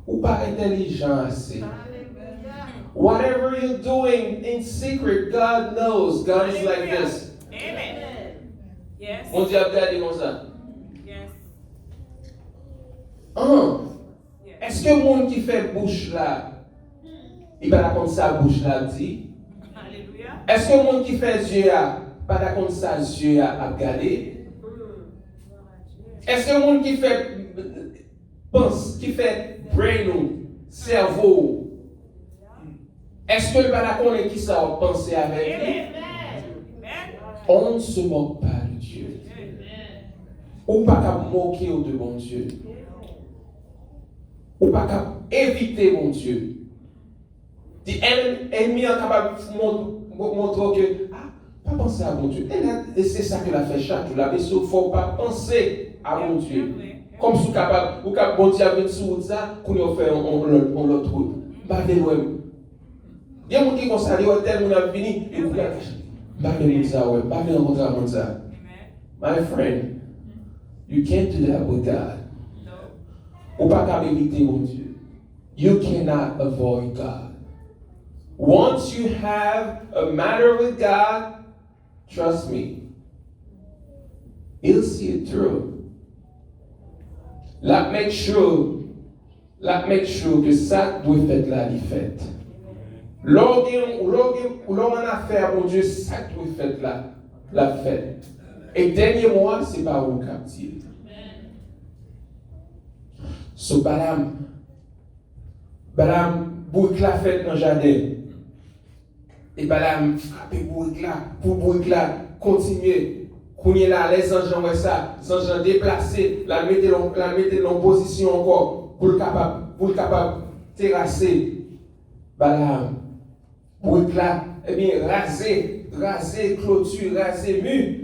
Ou pas intelligent assez. Whatever you're doing in secret, God knows. God is like this. Amen. Yes. Mon Dieu a regardé comme ça. Yes. Yes. Est-ce que le monde qui fait bouche là, il va raconter sa bouche là dit? Alléluia. Est-ce que le monde qui fait yeux là, pas raconter sa yeux à regarder? Est-ce que le monde qui fait pense, qui fait brain ou cerveau, est-ce que le va raconter qui ça a pensé avec lui? Amen. On ne se moque pas de Dieu. Ou pas qu'à moquer de mon Dieu. Ou pas qu'à éviter mon Dieu. L'ennemi est capable de montrer que, pas penser à mon Dieu. Et c'est ça que la fait chaque jour. Mais il ne faut pas penser à mon Dieu. Comme si vous capable, bon Dieu a vu sur ça, qu'on a fait on l'autre route. Pas de loin. Il y a des gens qui sont allés au tel, on a fini, et vous l'avez fait. Pas de ça, ouais. Pas de rencontrer à ça. My friend, you can't do that with God. Ou pas qu'à éviter mon Dieu. You cannot avoid God. Once you have a matter with God, trust me, He'll see it through. Make sure que ça doit être là, il fait. L'on en affaire, mon Dieu, ça doit être là, la fête. Et dernier mois, c'est pas où captif. So Balaam, bouille la fête dans le jardin. Et Balaam frappe bouille là, continuer. Qu'on est là, les anges envoient ça, les anges déplacés, la mettre en position encore pour le capable terrasser. Balaam, bouille là, eh bien, raser, clôture, raser mur.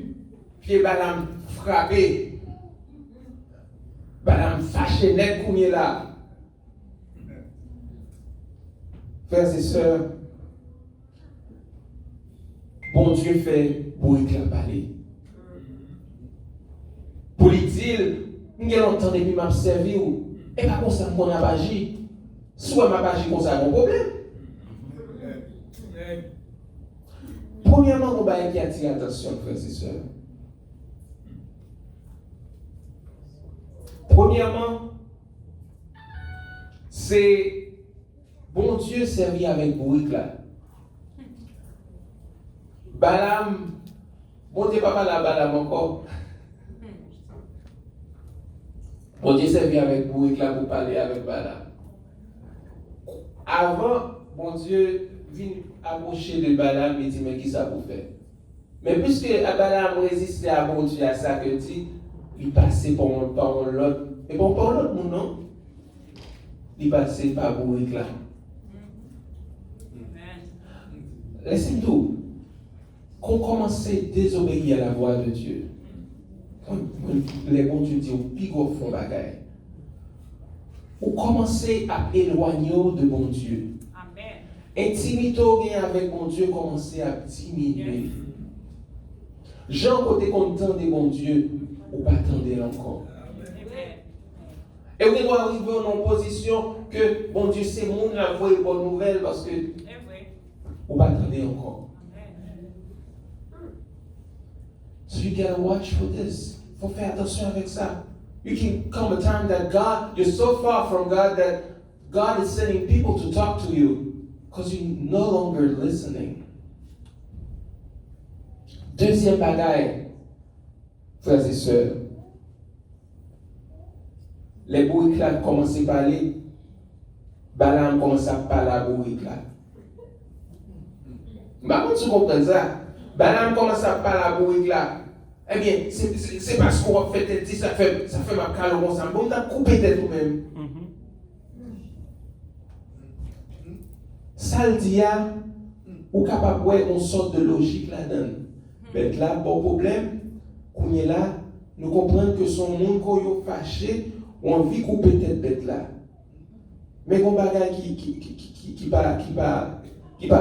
Puis Balaam frappé. Balaam fâché net qu'on est là. Frères et sœurs, bon Dieu fait pour éclater. Pour lui dire, nous avons longtemps depuis m'a servi ou et pas comme ça qu'on a pas agi. Soit m'a pas agi comme ça mon problème. Premièrement, on va attirer attention, frères et sœurs. Premièrement, c'est bon Dieu servi avec bourrique là. Balaam, bon Dieu pas là Balaam encore. Bon Dieu servi avec bourrique là pour parler avec Balaam. Avant, bon Dieu vient approcher de Balaam et dit mais qui ça vous fait? Mais puisque Balaam résistait à bon Dieu à ça que dit, il passait par l'autre. Et bon, par l'autre, non. Il passait par bourrique là. Laissez-moi tout. qu'on commence à désobéir à la voix de Dieu. Les bons Dieu disent au plus gros fond bagaille. Ou commencer à éloigner de bon Dieu. Amen. Intimité avec bon Dieu, commencer à diminuer. Jean, côté content de bon Dieu, ou pas attendre encore. Et vous devez arriver dans une position que bon Dieu, c'est monde la voix une bonne nouvelle parce que ou pas attendre encore. So you gotta watch for this. Faut faire attention avec ça. You can come a time that God, you're so far from God that God is sending people to talk to you because you're no longer listening. Deuxième bagaille, frères et sœurs, les bourriques là commencent à parler, Balaam commence à parler à bourrique là. Comment tu comprends ça? Balaam commence à parler à bourrique là. Eh bien, c'est parce qu'on a fait tête, ça fait ma calme, ça bon, t'as coupé tête ou-même. Ça le dit, ou capable de voir une sorte de logique là-dedans. Mais là, bon problème, qu'on est là, nous comprenons que son monde qu'on est fâché, ou envie de couper tête bête là. Mais qu'on bagaille qui pas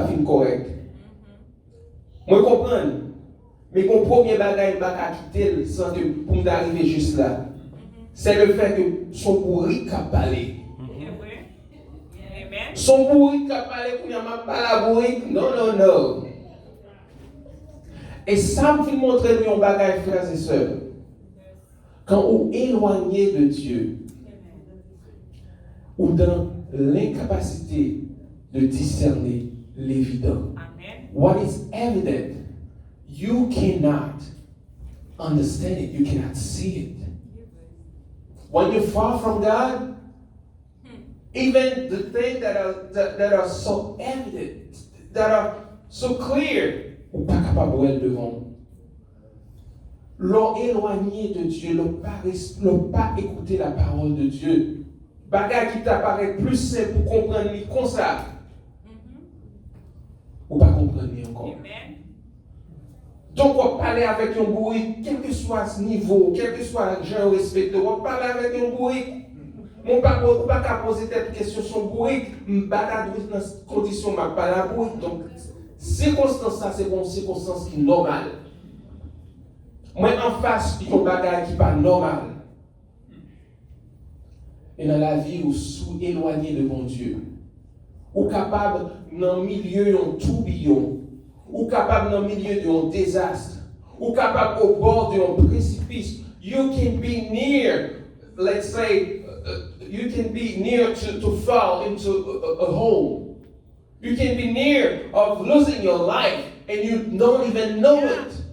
fin correct. Moi, je comprends. Mais mon premier bagage, il va quitter sans que pour m'arriver juste là. C'est le fait que son bourrique a parlé. Son bourrique a parlé, qu'on n'a pas la bourrique. Non. Et ça me fait montrer lui un bagage, frères et sœurs. Quand on est éloigné de Dieu, ou dans l'incapacité de discerner l'évident. What is evident, you cannot understand it, you cannot see it. When you're far from God, even the things that are so evident, that are so clear, ou pas capable de voir devant. L'ont éloigné de Dieu, l'ont pas écouté la parole de Dieu. Bagage qui t'apparaît plus simple pour comprendre comme ça. Ou pas comprendre encore. Donc, on va parler avec un bruit, quel que soit ce niveau, quel que soit le genre respecté, on va parler avec un bruit. On ne peut pas poser cette question sur le bruit, je ne peux pas dans cette condition, je ne pas la bruit. Donc, circonstance, ça, c'est une circonstance qui est normale. Moi, en face, il y a un bagage qui n'est pas normal. Et dans la vie, où sous éloigné de mon Dieu, ou capable dans le milieu d'un tourbillon, ou capable dans le milieu d'un désastre, ou capable au bord d'un précipice, you can be near, let's say, you can be near to fall into a hole. You can be near of losing your life and you don't even know it.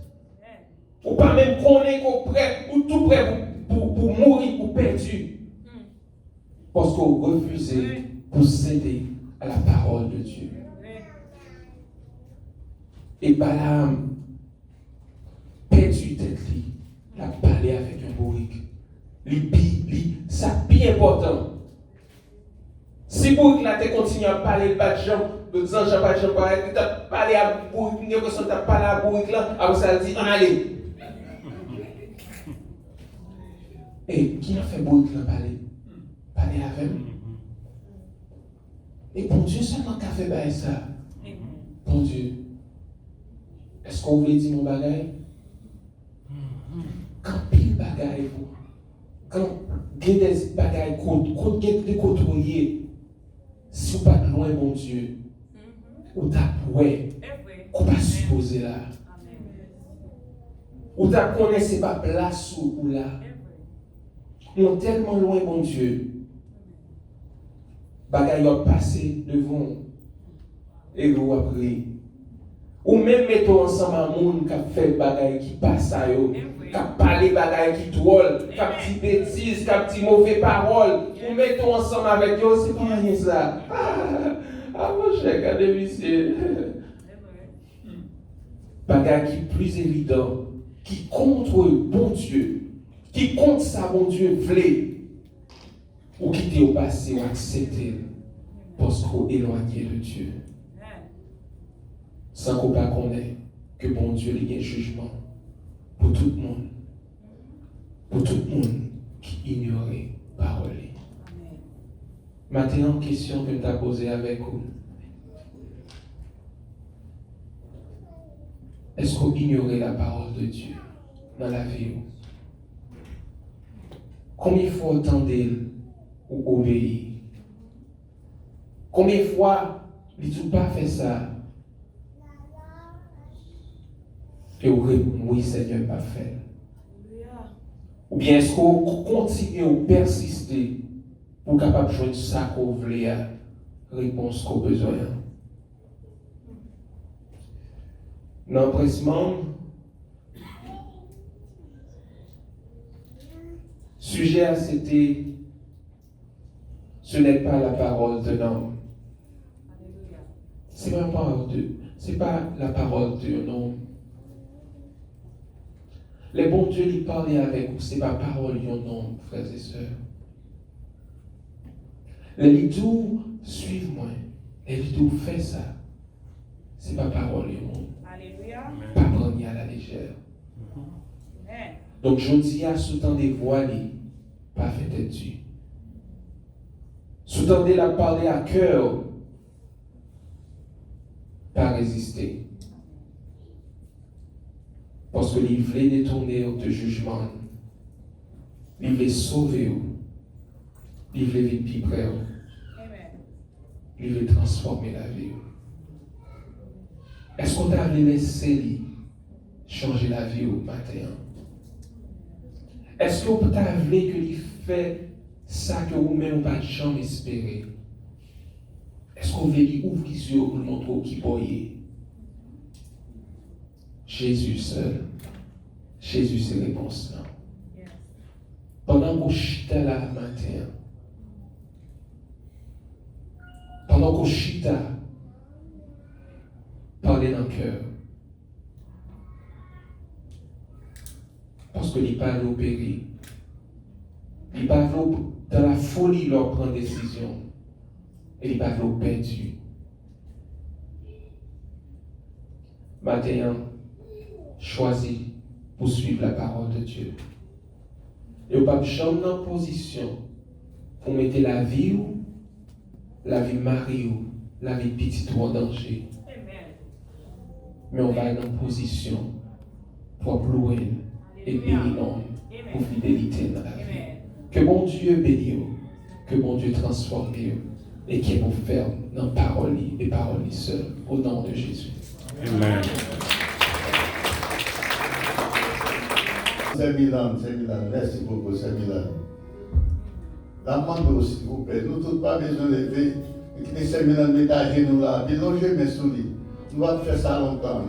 Ou pas même connaître qu'on prêt, ou tout prêt pour mourir ou perdu. Parce qu'on refusait pour céder à la parole de Dieu. Et Balaam, perdu tête, il a parlé avec un bourrique. Ça c'est important. Si bourrique là, tu continues à parler de bas de jambes, tu as parlé à bourrique, tu as parlé à bourrique là, après ça dit, on allait. Et qui a fait bourrique là parler? Parler avec lui. Et bon Dieu seulement qui a fait ça. Bon Dieu. Est-ce qu'on voulait dire mon bagage? Quand pile bagage, quand il y a des bagages qu'on de côtoyer, si vous pas de loin, mon Dieu, ou t'as ouais, qu'on pas supposé là. Ou t'as connaissé pas place ou là. Nous tellement loin, mon Dieu. Bagay a passé devant et vous après. Ou même mettons ensemble un monde qui a fait bagay qui passe à eux, qui a parlé bagay qui drôle, qui a dit bêtises, qui a dit mauvaises paroles. Ou mettons ensemble avec eux, c'est pas rien ça. Ah mon cher, regardez monsieur. Bagay qui est plus évident, qui contre bon Dieu, qui contre ça bon Dieu voulait. Ou quitter au passé ou accepter parce qu'on est éloigné de Dieu. Sans qu'on ne connaisse que bon Dieu ait un jugement pour tout le monde. Pour tout le monde qui ignorait la parole. Maintenant, question que je t'ai posée avec vous. Est-ce qu'on ignorait la parole de Dieu dans la vie? Combien de fois entendez ou obéir? Combien de fois il ne pas fait ça? Et vous répondez, oui Seigneur, pas fait. Ou bien est-ce qu'on continue ou persister pour capable de joindre ça qu'on voulait, réponse qu'on a besoin? Dans l'empressement, sujet c'était ce n'est pas la parole d'un homme. C'est pas la parole d'un homme. Les bons Dieu lui parlait avec vous, c'est pas la parole d'un homme, frères et sœurs. Les tout suivez-moi, les tout fait ça. C'est pas parole d'un homme. Alléluia. Pas prendre à la légère. Amen. Donc je dis à sous-tendez voilé, pas fait têtu. Sous-tendez la parler à cœur, pas résister. Parce que il voulait détourner de jugement. Il voulait sauver. Il voulait vivre plus près. Il voulait transformer la vie. Est-ce qu'on t'a laissé changer la vie au matin? Est-ce qu'on t'a voulu qu'il fait ça que vous-même pas de jamais espérer? Est-ce qu'on veut qu'il ouvre les yeux pour le montrer qui boyait? Jésus seul. Jésus, c'est la réponse là. Pendant qu'on chita là matin, pendant qu'on chita, parlez dans le cœur. Parce que il pas l'opérer. Il pas dans la folie leur prendre décision. Et il pas l'opérer perdu. Matin, choisis pour suivre la parole de Dieu. Et on ne peut pas changer dans position pour mettre la vie Marie ou la vie petite ou en danger. Mais on va être en position pour louer et bénir l'homme pour fidélité dans la vie. Que bon Dieu bénisse, que bon Dieu transforme et qu'il vous ferme dans parole et parole seule au nom de Jésus. Amen. C'est Milan, merci beaucoup, c'est Milan. La demande aussi, s'il vous plaît, nous tous pas besoin de lever, et c'est Milan, mettez nous là, puis longez mes souliers. Nous allons faire ça longtemps,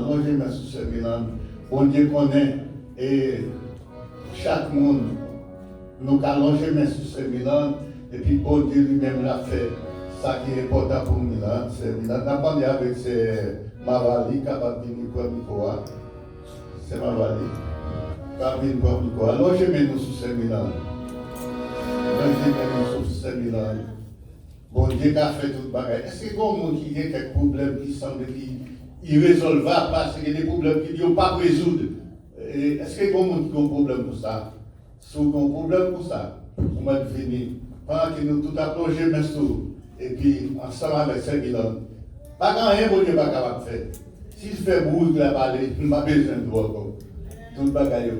longez mes sous c'est Milan. Bon Dieu connaît, et chaque monde, nous allons longer mes sous c'est Milan, et puis bon Dieu lui-même l'a fait. Ça qui est important pour Milan, c'est Milan. Nous avons avec Mavali, capable de venir pour Mikoa. C'est ma valise. Capable pour Mikoa. Alors je mets nous sous ces Milan. Je mets nous sous ces Milan. Bon Dieu a fait tout le bagage. Est-ce qu'il y a des gens qui ont quelques problèmes qui semblent irrésolvables parce qu'il y a des problèmes qui ne peuvent pas résoudre? Est-ce qu'il y a des gens qui ont un problème pour ça? Si vous avez un problème pour ça, vous m'avez fini. Pendant que nous tout avons plongé mes sous, et puis ensemble avec ces Milan. Pas quand rien, bon Dieu n'est pas capable de faire. S'il fait bruit, il va parler, il n'a pas besoin de voir tout le bagage.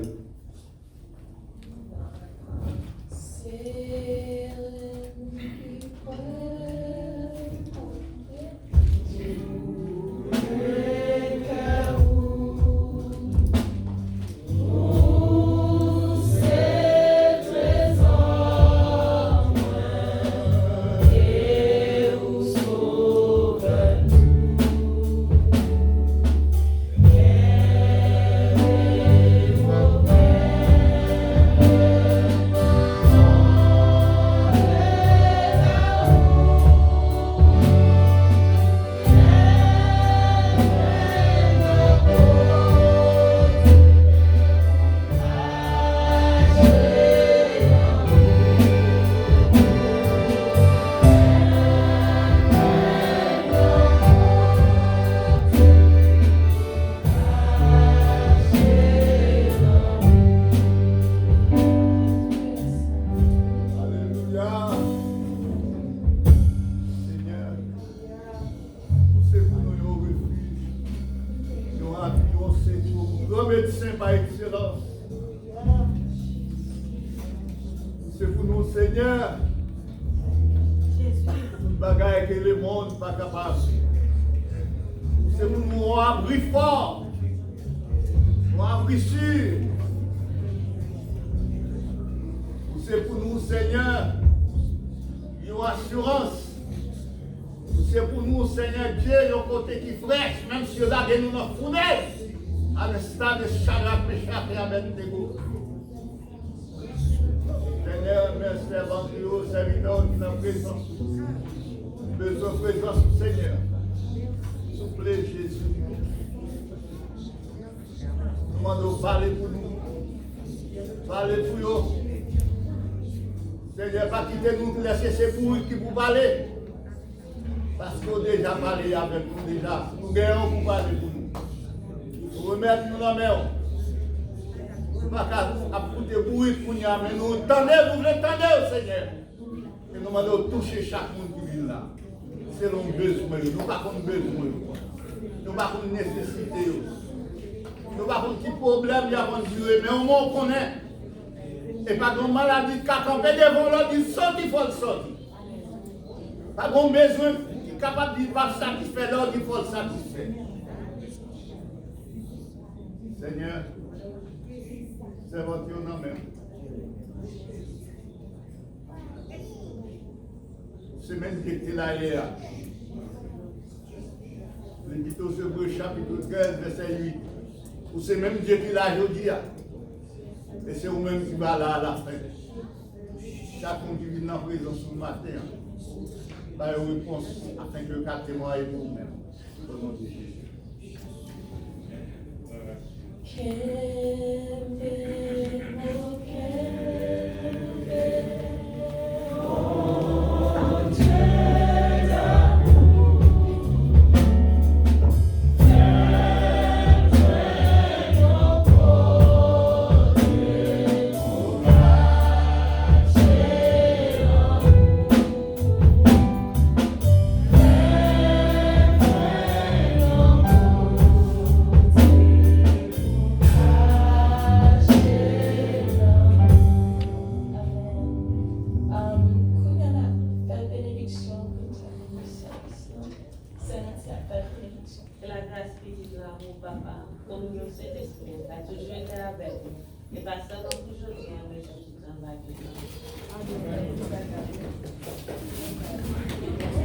Seigneur, bagaille que le monde n'est pas capable. C'est pour nous abri fort, nous abri sûr. C'est pour nous, Seigneur, une assurance. C'est pour nous, Seigneur Dieu, un côté qui est fraîche, même si nous avons nous dans fournaise, à l'instant de Shadrach, Meshach et Abednego. Seigneur, mes servants, serviteurs qui sont en présence. Besoin de présence du Seigneur. S'il vous plaît, Jésus. Nous demandons de parler pour nous. Parler pour nous. Seigneur, pas quitter nous, laisser ces bruits qui vous parler. Parce qu'on a déjà parlé avec nous déjà. Nous gagnons pour parler pour nous. Nous remettons nous dans la main. Nous ne pouvons pas apporter bruit pour nous, mais nous entendons, nous voulons entendre, Seigneur. Et nous demandons de toucher chaque monde qui vit là. C'est nos besoins, nous n'avons pas de besoin. Nous n'avons pas de nécessité. Nous n'avons pas de problème, il y a de Dieu, mais au moins on connaît. Et pas de maladie qui a campé devant l'autre, il sort, il faut le sortir. Pas de besoin qui est capable de ne pas satisfaire l'autre, il faut le satisfaire. Seigneur, c'est votre nom même. Semaine qui était là hier. L'Épître aux Hébreux, chapitre 13, verset 8. Ou c'est même Dieu qui l'a aujourd'hui. Et c'est vous-même qui va là à la fin. Chacun qui vient dans la présence ce matin, va une réponse afin que le cas témoigne pour vous-même. Au nom de Jésus. Que la grâce physique de l'amour, papa, pour nous, le Saint-Esprit, a toujours été avec nous. Et pas seulement toujours bien, mais surtout dans la vie. Amen.